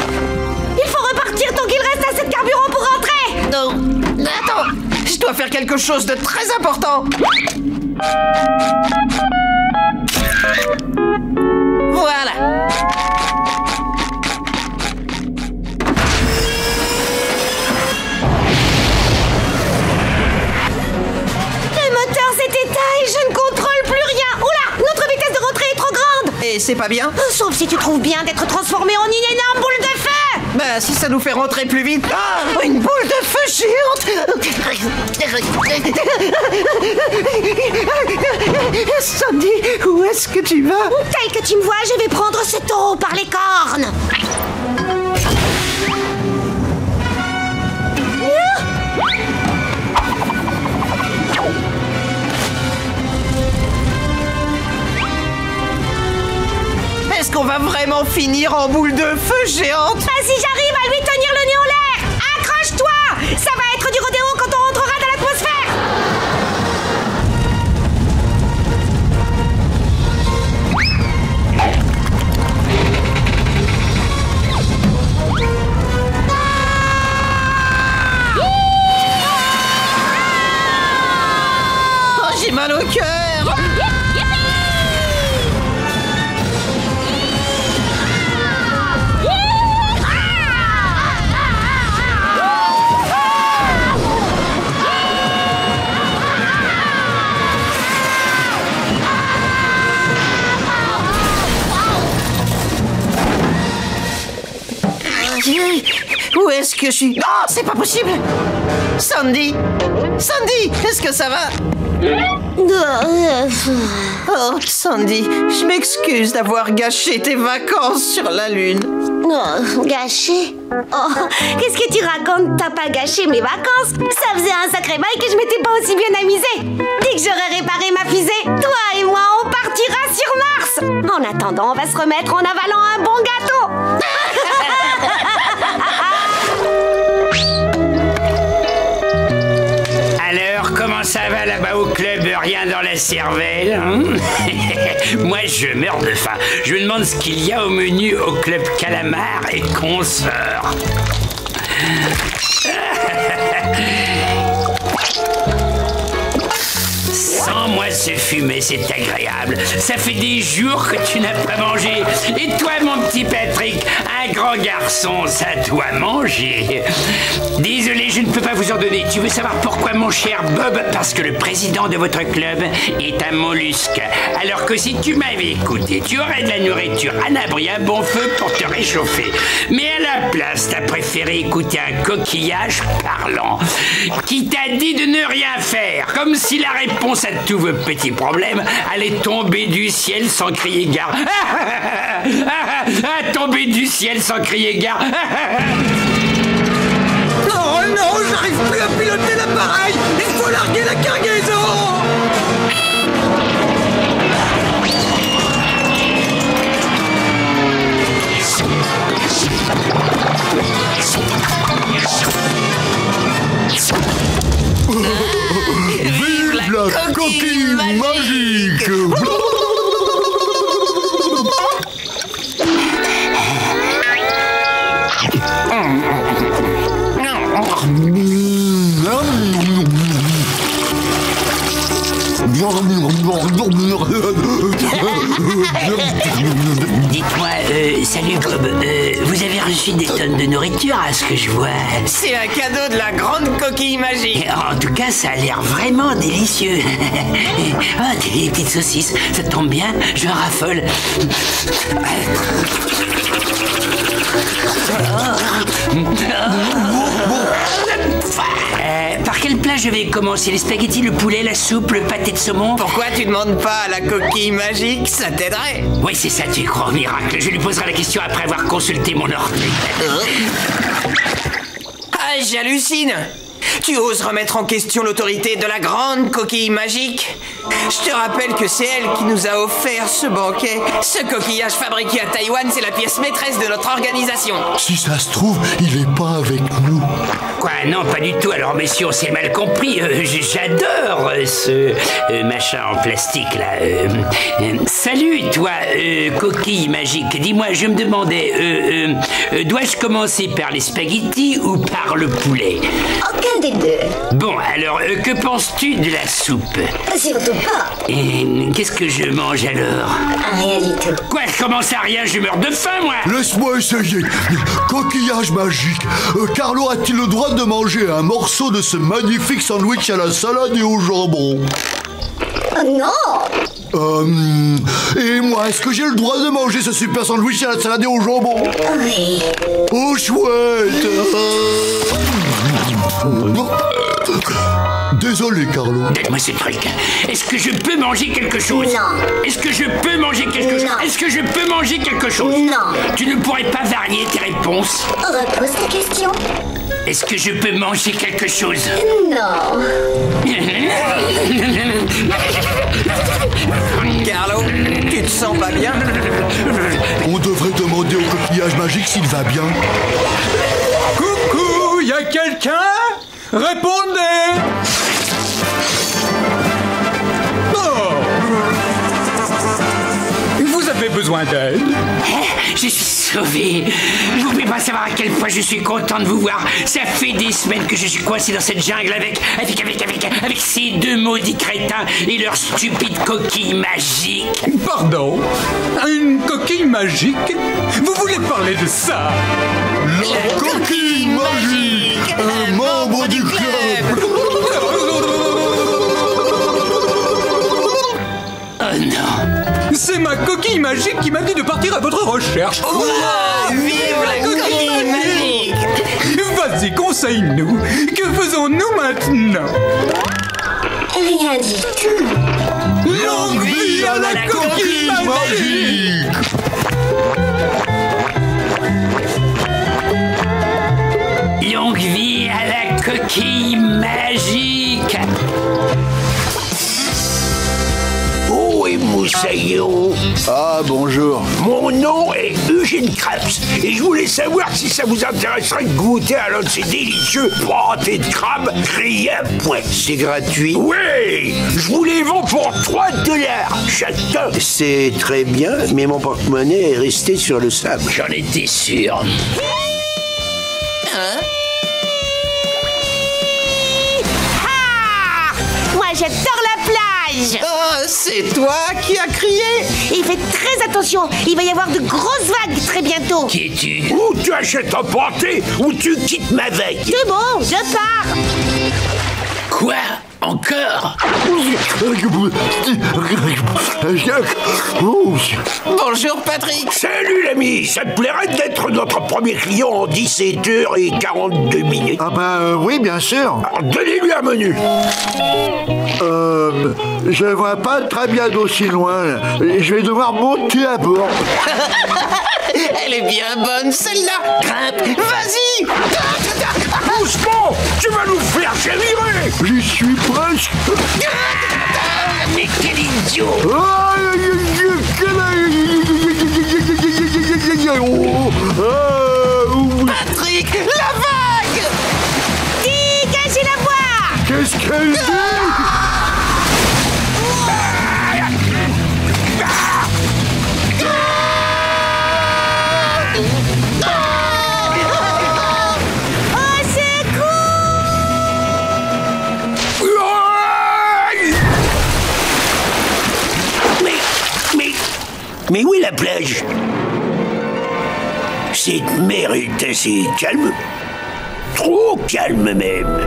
Il faut repartir tant qu'il reste assez de carburant pour rentrer. Non. Attends, je dois faire quelque chose de très important. Voilà. Je ne contrôle plus rien. Oula, notre vitesse de rentrée est trop grande. Et c'est pas bien. Sauf si tu trouves bien d'être transformé en une énorme boule de feu. Bah, si ça nous fait rentrer plus vite. Ah, une boule de feu géante. Sandy, où est-ce que tu vas? Tel que tu me vois, je vais prendre ce taureau par les cornes. Est-ce qu'on va vraiment finir en boule de feu géante? Bah si j'arrive à lui tenir le nez en l'air. Accroche-toi. Ça va être du rodéo quand on rentrera dans l'atmosphère. Oh, j'ai mal au cœur. Où est-ce que je suis? Non, c'est pas possible. Sandy, Sandy, est-ce que ça va? Oh, Sandy, je m'excuse d'avoir gâché tes vacances sur la Lune. Oh, gâché? Oh, qu'est-ce que tu racontes? T'as pas gâché mes vacances? Ça faisait un sacré bail que je m'étais pas aussi bien amusée. Dès que j'aurai réparé ma fusée, toi et moi, on partira sur Mars. En attendant, on va se remettre en avalant un bon gâteau. Alors, comment ça va là-bas au club? Rien dans la cervelle, hein? Moi, je meurs de faim. Je me demande ce qu'il y a au menu au club Calamar et consorts. Sans moi se fumer, c'est agréable. Ça fait des jours que tu n'as pas mangé. Et toi, mon petit Patrick, un grand garçon, ça doit manger. Désolé, je ne peux pas vous en donner. Tu veux savoir pourquoi, mon cher Bob? Parce que le président de votre club est un mollusque. Alors que si tu m'avais écouté, tu aurais de la nourriture, un abri, un bon feu pour te réchauffer. Mais à la place, t'as préféré écouter un coquillage parlant qui t'a dit de ne rien faire, comme si la réponse à tous vos petits problèmes allait tomber du ciel sans crier gare. Tomber du ciel sans crier gare. Oh non, j'arrive plus à piloter l'appareil. Il faut larguer la cargaison. Vive la coquille magique. Dites-moi, salut Bob, vous avez reçu des tonnes de nourriture à ce que je vois. C'est un cadeau de la grande coquille magique. En tout cas, ça a l'air vraiment délicieux. Ah, des petites saucisses, ça tombe bien, je raffole. Par quel quel plat je vais commencer? Les spaghettis, le poulet, la soupe, le pâté de saumon? Pourquoi tu demandes pas à la coquille magique? Ça t'aiderait. Oui, c'est ça, tu crois au miracle. Je lui poserai la question après avoir consulté mon ordi. Ah, j'hallucine. Tu oses remettre en question l'autorité de la grande coquille magique? Je te rappelle que c'est elle qui nous a offert ce banquet. Ce coquillage fabriqué à Taïwan, c'est la pièce maîtresse de notre organisation. Si ça se trouve, il est pas avec nous. Quoi? Non, pas du tout. Alors, messieurs, on s'est mal compris. J'adore ce machin en plastique, là. Salut, toi, coquille magique. Dis-moi, je me demandais, dois-je commencer par les spaghettis ou par le poulet? Aucun des deux. Bon, alors, que penses-tu de la soupe? Surtout pas. Qu'est-ce que je mange alors? Rien du tout. Quoi? Je commence à rien, je meurs de faim, moi! Laisse-moi essayer. Coquillage magique. Carlo a-t-il le droit de manger un morceau de ce magnifique sandwich à la salade et au jambon? Non! Et moi, est-ce que j'ai le droit de manger ce super sandwich à la salade et au jambon? Oui. Oh, chouette! Désolé, Carlo. Donne-moi ce truc. Est-ce que je peux manger quelque chose? Non. Est-ce que je peux manger quelque chose? Est-ce que je peux manger quelque chose? Non. Tu ne pourrais pas varier tes réponses? Repose ta question. Est-ce que je peux manger quelque chose? Non. Carlo, tu te sens pas bien? On devrait demander au coquillage magique s'il va bien. Coucou, y a quelqu'un? Répondez! Oh! Vous avez besoin d'aide? Je suis sauvé. Vous pouvez pas savoir à quel point je suis content de vous voir. Ça fait des semaines que je suis coincé dans cette jungle avec ces deux maudits crétins et leur stupide coquille magique. Pardon? Une coquille magique? Vous voulez parler de ça? La coquille magique! Un membre du club! Oh non! C'est ma coquille magique qui m'a dit de partir à votre recherche. Wow, vive la coquille magique! Vas-y, conseille-nous. Que faisons-nous maintenant? Rien du tout. Longue vie à la coquille magique! Longue vie à la coquille magique! Oh, et Moussaillon. Ah, bonjour. Mon nom est Eugène Krabs et je voulais savoir si ça vous intéresserait de goûter à l'un de ces délicieux pâtés de crabe grillés à point. C'est gratuit? Oui, je vous les vends pour $3 chacun. C'est très bien, mais mon porte-monnaie est resté sur le sable. J'en étais sûr. Hein? Ah! Moi j'adore la plage! Oh, c'est toi qui as crié? Et faites très attention, il va y avoir de grosses vagues très bientôt. Qui es-tu? Ou tu achètes un pâté ou tu quittes ma veille. C'est bon, je pars. Quoi? Encore? Bonjour Patrick. Salut l'ami, ça te plairait d'être notre premier client en 17 heures et 42 minutes? Ah ben oui, bien sûr. Alors donnez-lui un menu. Je vois pas très bien d'aussi loin. Je vais devoir monter à bord. Elle est bien bonne celle-là. Grimpe, vas-y. Doucement, tu vas nous faire chavirer. J'y suis presque. Mais quel idiot! Patrick, la vague! Dégagez la voie! Qu'est-ce qu'elle dit? Mais où est la plage? Cette mer est assez calme. Trop calme même.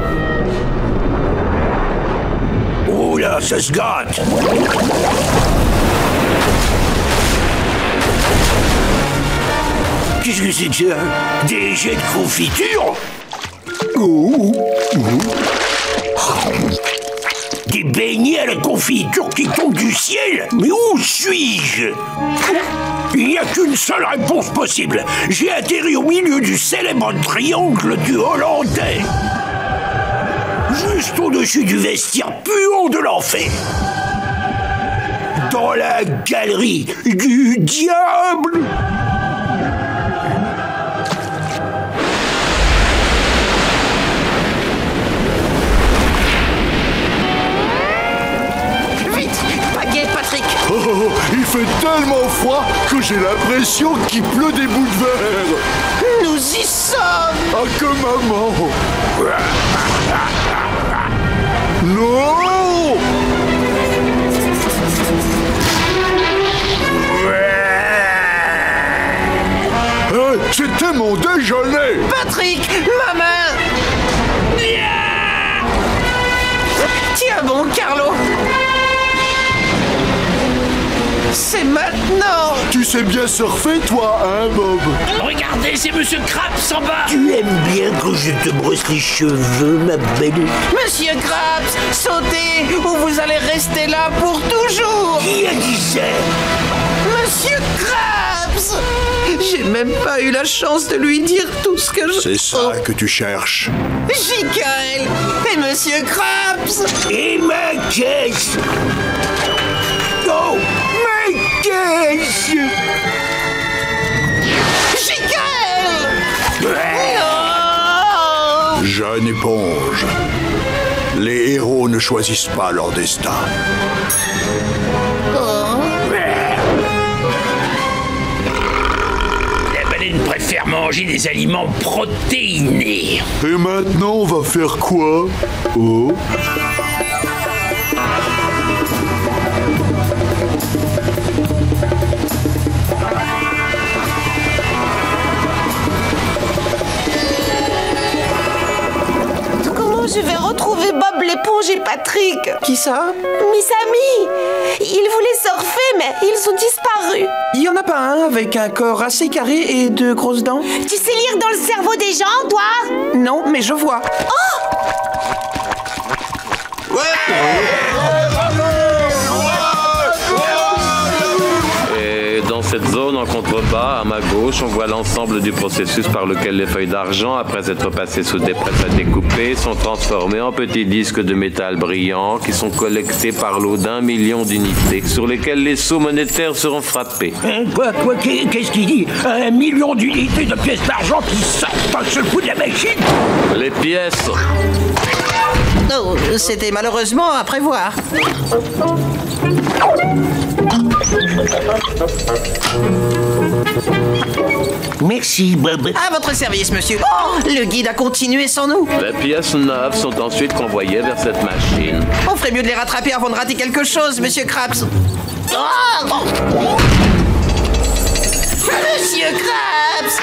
Oh là, ça se gâte. Qu'est-ce que c'est que ça? Des jets de confiture? café, ni à la confiture qui tombe du ciel. Mais où suis-je? Il n'y a qu'une seule réponse possible. J'ai atterri au milieu du célèbre triangle du Hollandais. Juste au-dessus du vestiaire puant de l'enfer. Dans la galerie du diable. Il fait tellement froid que j'ai l'impression qu'il pleut des bouts de verre. Nous y sommes. Ah, que maman. Non. Hey, c'était mon déjeuner. Patrick, ma main. Tiens bon, Carlo. C'est maintenant. Tu sais bien surfer, toi, hein, Bob? Regardez, c'est Monsieur Krabs en bas. Tu aimes bien que je te brosse les cheveux, ma belle? Monsieur Krabs, sautez ou vous allez rester là pour toujours. Qui a dit ça? Monsieur Krabs. J'ai même pas eu la chance de lui dire tout ce que je... C'est ça que tu cherches. Jikael et Monsieur Krabs. Et ma caisse. Oh, ma caisse. Jikael. Jeune éponge. Les héros ne choisissent pas leur destin. La baleine préfère manger des aliments protéinés. Et maintenant, on va faire quoi? Oh? Je vais retrouver Bob l'éponge et Patrick. Qui ça? Mes amis. Ils voulaient surfer, mais ils ont disparu. Il y en a pas un avec un corps assez carré et de grosses dents? Tu sais lire dans le cerveau des gens, toi? Non, mais je vois. Oh! Dans cette zone, en contrebas, à ma gauche, on voit l'ensemble du processus par lequel les feuilles d'argent, après être passées sous des presses à découper, sont transformées en petits disques de métal brillant qui sont collectés par lot d'1 million d'unités, sur lesquels les sous monétaires seront frappés. Qu'est-ce qu'il dit? 1 million d'unités de pièces d'argent qui sortent d'un seul coup de la machine? Les pièces. Oh, c'était malheureusement à prévoir. Merci, Bob. À votre service, monsieur. Oh, le guide a continué sans nous. Les pièces neuves sont ensuite convoyées vers cette machine. On ferait mieux de les rattraper avant de rater quelque chose, monsieur Krabs. Oh, Monsieur Krabs.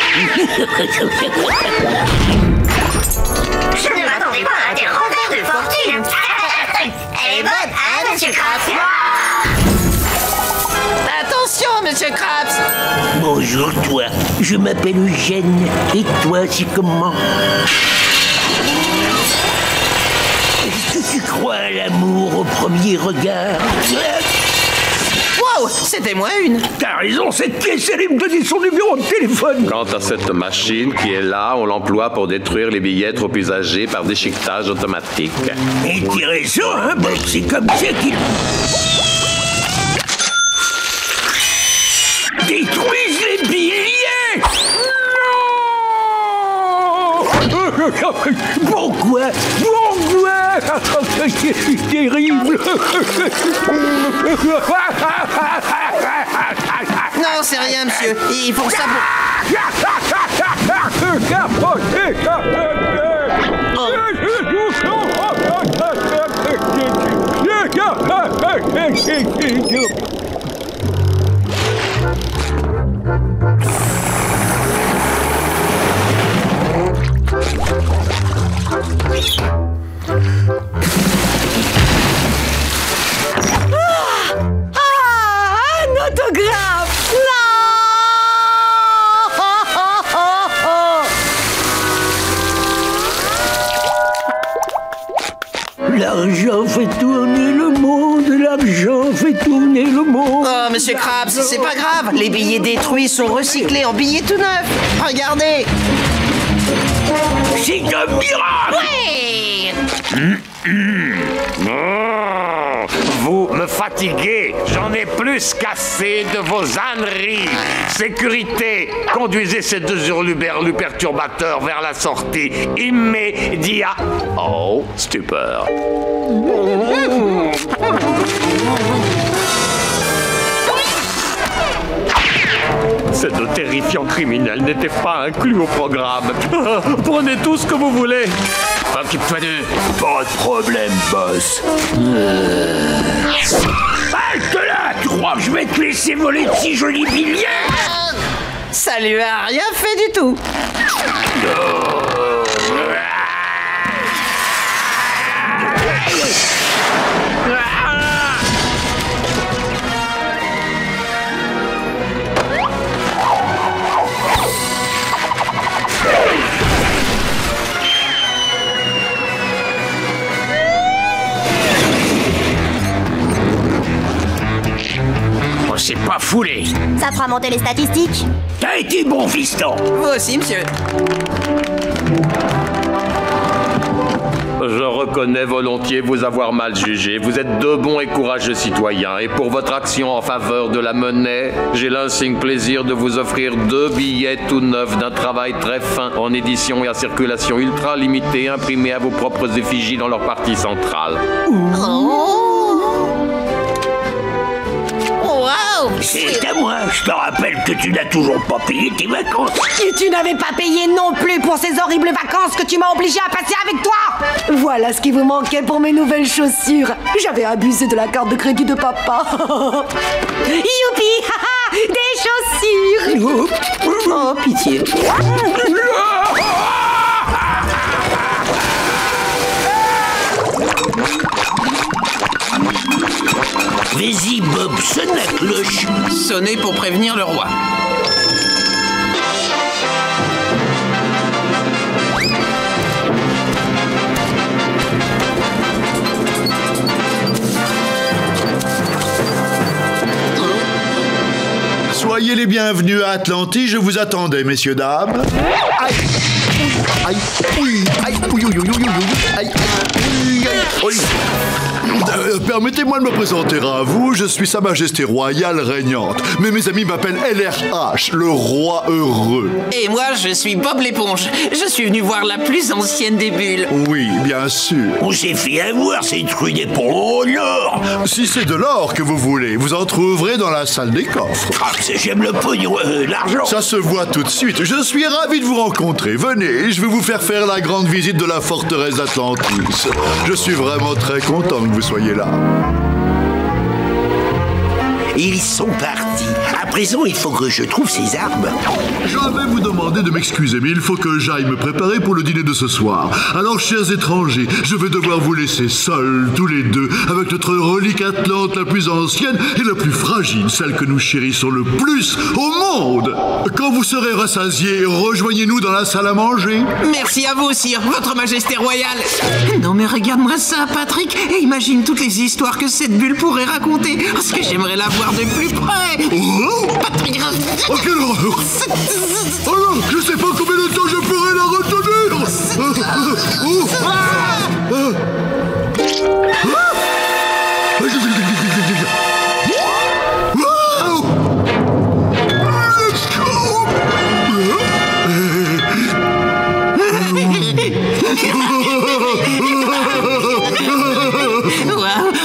Je ne m'attendais pas à des revers de fortune. Elle est bonne, hein, monsieur Krabs? Attention, monsieur Krabs. Bonjour, toi. Je m'appelle Eugène. Et toi, c'est comment? Est-ce que tu crois à l'amour au premier regard? Wow, c'était moins une. T'as raison, cette pièce, allait me donner son numéro de téléphone. Quant à cette machine qui est là, on l'emploie pour détruire les billets trop usagés par déchiquetage automatique. Intéressant, hein, Bob? C'est comme ça qu'il... Détruisent les billets! Non! Pourquoi? C'est terrible! Non, c'est rien, monsieur. Ils font ça Un autographe! Non! L'argent fait tourner le monde, l'argent fait tourner le monde. Oh, monsieur Krabs, c'est pas grave. Les billets détruits sont recyclés en billets tout neufs. Regardez. C'est un miracle. Oui. Vous me fatiguez, j'en ai plus qu'assez de vos âneries. Sécurité, conduisez ces deux hurluberlus perturbateurs vers la sortie immédiate. Oh, stupeur. Cette terrifiant criminel n'était pas inclus au programme. Prenez tout ce que vous voulez. Occupe-toi d'eux. Pas de problème, boss. Halte là! Tu crois que je vais te laisser voler de si jolis billets? Ça lui a rien fait du tout. On s'est pas foulé. Ça fera monter les statistiques. T'as été bon, fiston. Vous aussi, monsieur. Je reconnais volontiers vous avoir mal jugé. Vous êtes de bons et courageux citoyens. Et pour votre action en faveur de la monnaie, j'ai l'insigne plaisir de vous offrir 2 billets tout neufs d'un travail très fin en édition et à circulation ultra limitée, imprimés à vos propres effigies dans leur partie centrale. Wow! C'est à moi. Je te rappelle que tu n'as toujours pas payé tes vacances. Et tu n'avais pas payé non plus pour ces horribles vacances que tu m'as obligé à passer avec toi. Voilà ce qui vous manquait pour mes nouvelles chaussures. J'avais abusé de la carte de crédit de papa. Youpi! Des chaussures. Oh, pitié. Vas-y, Bob, sonne la cloche. Sonnez pour prévenir le roi. Soyez les bienvenus à Atlantis, je vous attendais, messieurs, dames. Aïe! Aïe! Oui! Aïe! Oui, oui, oui, oui, oui, aïe! Oui, aïe! Oui. Permettez-moi de me présenter à vous, je suis Sa Majesté Royale Régnante. Mais mes amis m'appellent LRH, le roi heureux. Et moi, je suis Bob l'éponge. Je suis venu voir la plus ancienne des bulles. Oui, bien sûr. On s'est fait avoir, c'est truc des pour l'or. Si c'est de l'or que vous voulez, vous en trouverez dans la salle des coffres. Ah, j'aime le pognon, l'argent. Ça se voit tout de suite. Je suis ravi de vous rencontrer. Venez, je vais vous faire la grande visite de la forteresse d'Atlantis. Je suis vraiment très content que vous soyez là. Ils sont partis. À présent, il faut que je trouve ces armes. Je vais vous demander de m'excuser, mais il faut que j'aille me préparer pour le dîner de ce soir. Alors, chers étrangers, je vais devoir vous laisser seuls, tous les deux, avec notre relique atlante la plus ancienne et la plus fragile, celle que nous chérissons le plus au monde. Quand vous serez rassasiés, rejoignez-nous dans la salle à manger. Merci à vous, sire, votre majesté royale. Non mais regarde-moi ça, Patrick, et imagine toutes les histoires que cette bulle pourrait raconter. Parce que j'aimerais la voir de plus près. Oh, Patrick... Oh, quelle horreur! Oh non, je sais pas combien de temps je pourrai la retenir!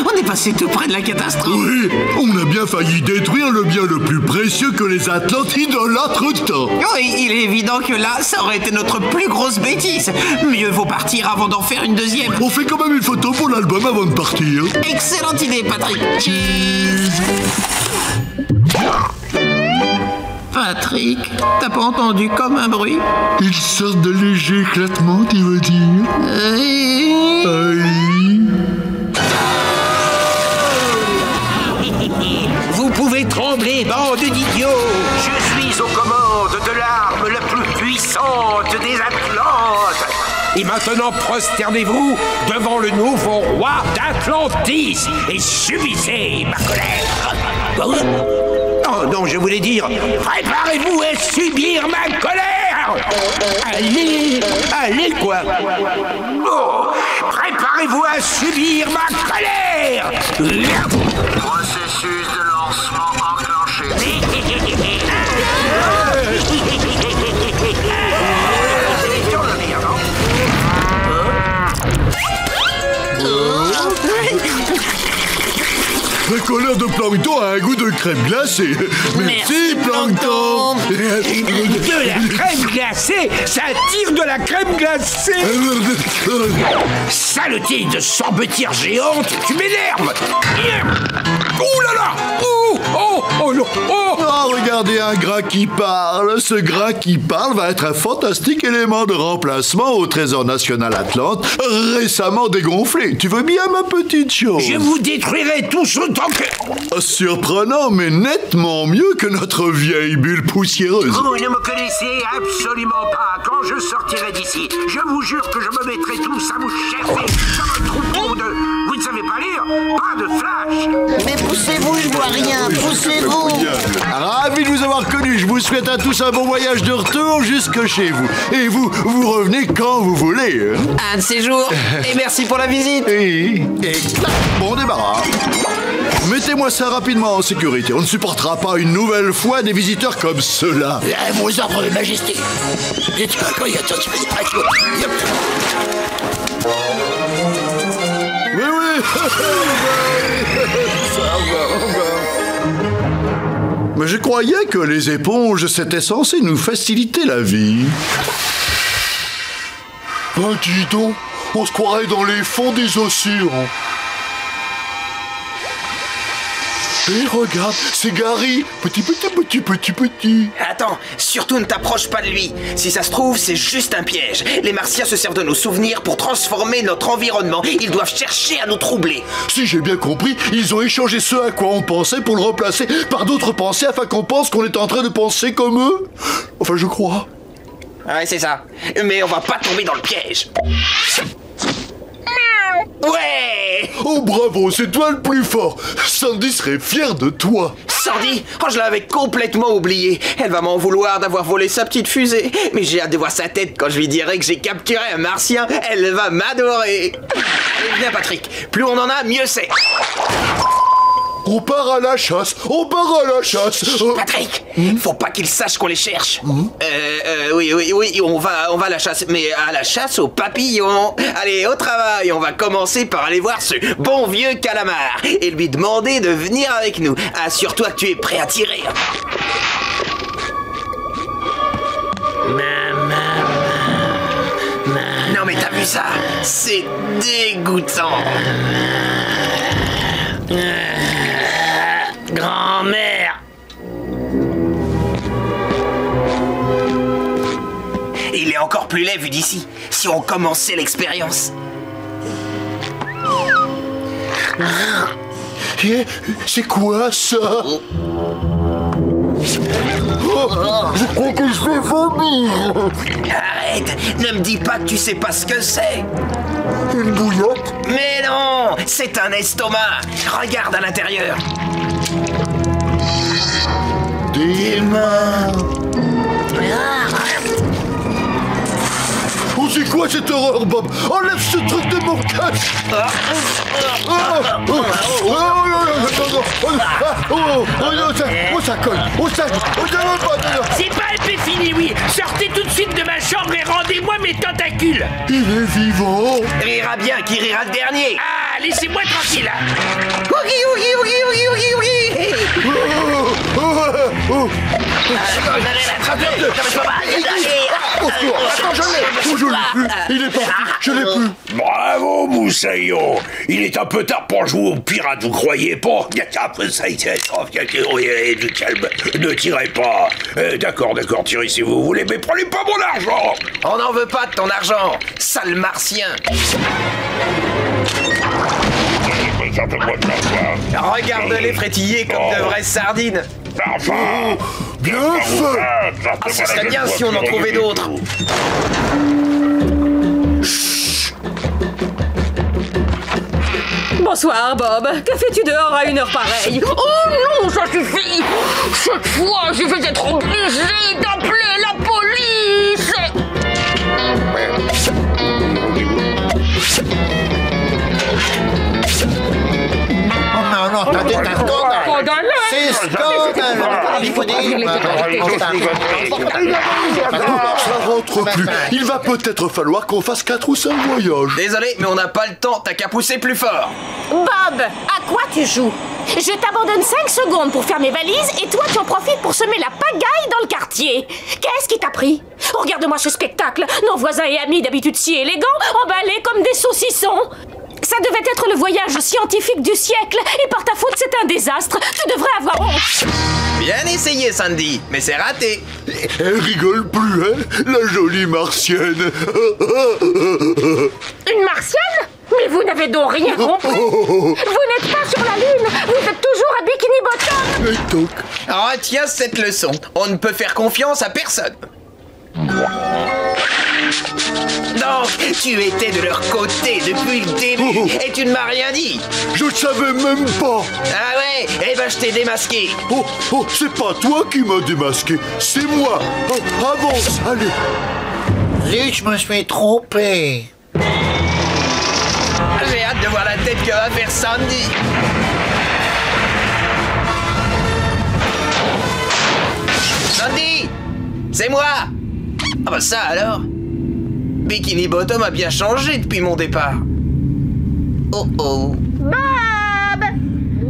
On est passé tout près de la catastrophe. Oui, on a bien failli détruire le bien le plus précieux que les Atlantes idolâtrent tant. Oui, il est évident que là, ça aurait été notre plus grosse bêtise. Mieux vaut partir avant d'en faire une deuxième. On fait quand même une photo pour l'album avant de partir. Excellente idée, Patrick. Patrick, t'as pas entendu comme un bruit? Une sorte de léger éclatement, tu veux dire? Vous pouvez trembler, bande d'idiots. Je suis aux commandes de l'arme la plus puissante des Atlantes. Et ma Maintenant, prosternez-vous devant le nouveau roi d'Atlantis et subissez ma colère. Oh non, je voulais dire, préparez-vous à subir ma colère. Allez quoi. Oh, préparez-vous à subir ma colère. Processus de lancement enclenché. La colère de Plancton a un goût de crème glacée. Merci, Plancton. De la crème glacée, ça tire de la crème glacée. Saleté de sorbetière géante, tu m'énerves. Ouh là là. Oh non. Oh, regardez un gras qui parle. Ce gras qui parle va être un fantastique élément de remplacement au Trésor National Atlante, récemment dégonflé. Tu veux bien, ma petite chose? Je vous détruirai tous autant que... Surprenant, mais nettement mieux que notre vieille bulle poussiéreuse. Vous ne me connaissez absolument pas. Quand je sortirai d'ici, je vous jure que je me mettrai tous à vous cheffer comme un troupeau de... Vous ne savez pas lire? Pas de flash. Mais poussez-vous, je vois rien. Poussez-vous. Ravi de vous avoir connu. Je vous souhaite à tous un bon voyage de retour jusque chez vous. Et vous revenez quand vous voulez. Un de ces jours. Et merci pour la visite. Et bon débarras. Mettez-moi ça rapidement en sécurité. On ne supportera pas une nouvelle fois des visiteurs comme ceux-là. Vos ordres de majesté. Oui. Ça va. Mais je croyais que les éponges, c'était censé nous faciliter la vie. Oh, dis donc, on se croirait dans les fonds des océans. Et regarde, c'est Gary, petit. Attends, surtout ne t'approche pas de lui. Si ça se trouve, c'est juste un piège. Les Martiens se servent de nos souvenirs pour transformer notre environnement. Ils doivent chercher à nous troubler. Si j'ai bien compris, ils ont échangé ce à quoi on pensait pour le remplacer par d'autres pensées afin qu'on pense qu'on est en train de penser comme eux. Enfin, je crois. Ouais, c'est ça. Mais on va pas tomber dans le piège. Ouais! Oh bravo, c'est toi le plus fort. Sandy serait fière de toi. Sandy? Oh, je l'avais complètement oublié. Elle va m'en vouloir d'avoir volé sa petite fusée. Mais j'ai hâte de voir sa tête quand je lui dirai que j'ai capturé un martien. Elle va m'adorer. Allez, viens Patrick. Plus on en a, mieux c'est. On part à la chasse. Patrick, faut pas qu'il sache qu'on les cherche. Oui, on va à la chasse. Mais à la chasse aux papillons. Allez, au travail. On va commencer par aller voir ce bon vieux calamar et lui demander de venir avec nous. Assure-toi que tu es prêt à tirer. Non mais t'as vu ça? C'est dégoûtant. Grand-mère. Il est encore plus laid vu d'ici. Si on commençait l'expérience. C'est quoi ça? Je crois que je vais vomir. Arrête, ne me dis pas que tu sais pas ce que c'est. Une bouillotte? Mais non, c'est un estomac. Regarde à l'intérieur. Des mains. Oh, c'est quoi cette horreur, Bob? Enlève ce truc de mon casque. Ça colle. C'est pas un peu fini, oui. Sortez tout de suite de ma chambre et rendez-moi mes tentacules. Il est vivant. Rira bien, qui rira le dernier. Ah, laissez-moi tranquille. Il est parti, je l'ai plus. Bravo, Moussaillon. Il est un peu tard pour jouer aux pirates, vous croyez pas? Du calme, ne tirez pas. D'accord, tirez si vous voulez, mais prenez pas mon argent. On n'en veut pas de ton argent, sale martien. Regarde-les frétiller comme de vraies sardines. Enfin, bien fait. Ce serait bien si on en trouvait d'autres. Bonsoir, Bob. Que fais-tu dehors à une heure pareille? Oh non, ça suffit! Cette fois, je vais être obligé d'appeler la police! Non, attendez, c'est scandale! C'est scandale! Il faut dire... Ça rentre plus. Il va peut-être falloir qu'on fasse 4 ou 5 voyages. Désolé, mais on n'a pas le temps. T'as qu'à pousser plus fort. Bob, à quoi tu joues? Je t'abandonne 5 secondes pour faire mes valises et toi tu en profites pour semer la pagaille dans le quartier. Qu'est-ce qui t'a pris? Regarde-moi ce spectacle. Nos voisins et amis d'habitude si élégants, emballés comme des saucissons. Ça devait être le voyage scientifique du siècle et par ta faute c'est un désastre. Tu devrais avoir honte. Bien essayé, Sandy, mais c'est raté. Elle rigole plus, hein, la jolie martienne. Une martienne? Mais vous n'avez donc rien compris. Vous n'êtes pas sur la Lune. Vous êtes toujours à Bikini Bottom. Et donc? Retiens cette leçon. On ne peut faire confiance à personne. Donc, tu étais de leur côté depuis le début et tu ne m'as rien dit. Je ne savais même pas. Ah ouais? Eh ben je t'ai démasqué. Oh, c'est pas toi qui m'as démasqué, c'est moi. Oh, avance, allez. Zut, je me suis trompé. J'ai hâte de voir la tête que va faire Sandy. Sandy! C'est moi! Ah bah ça alors! Bikini Bottom a bien changé depuis mon départ. Oh oh! Bob!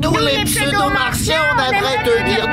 Nous les pseudo-martiens, on aimerait te dire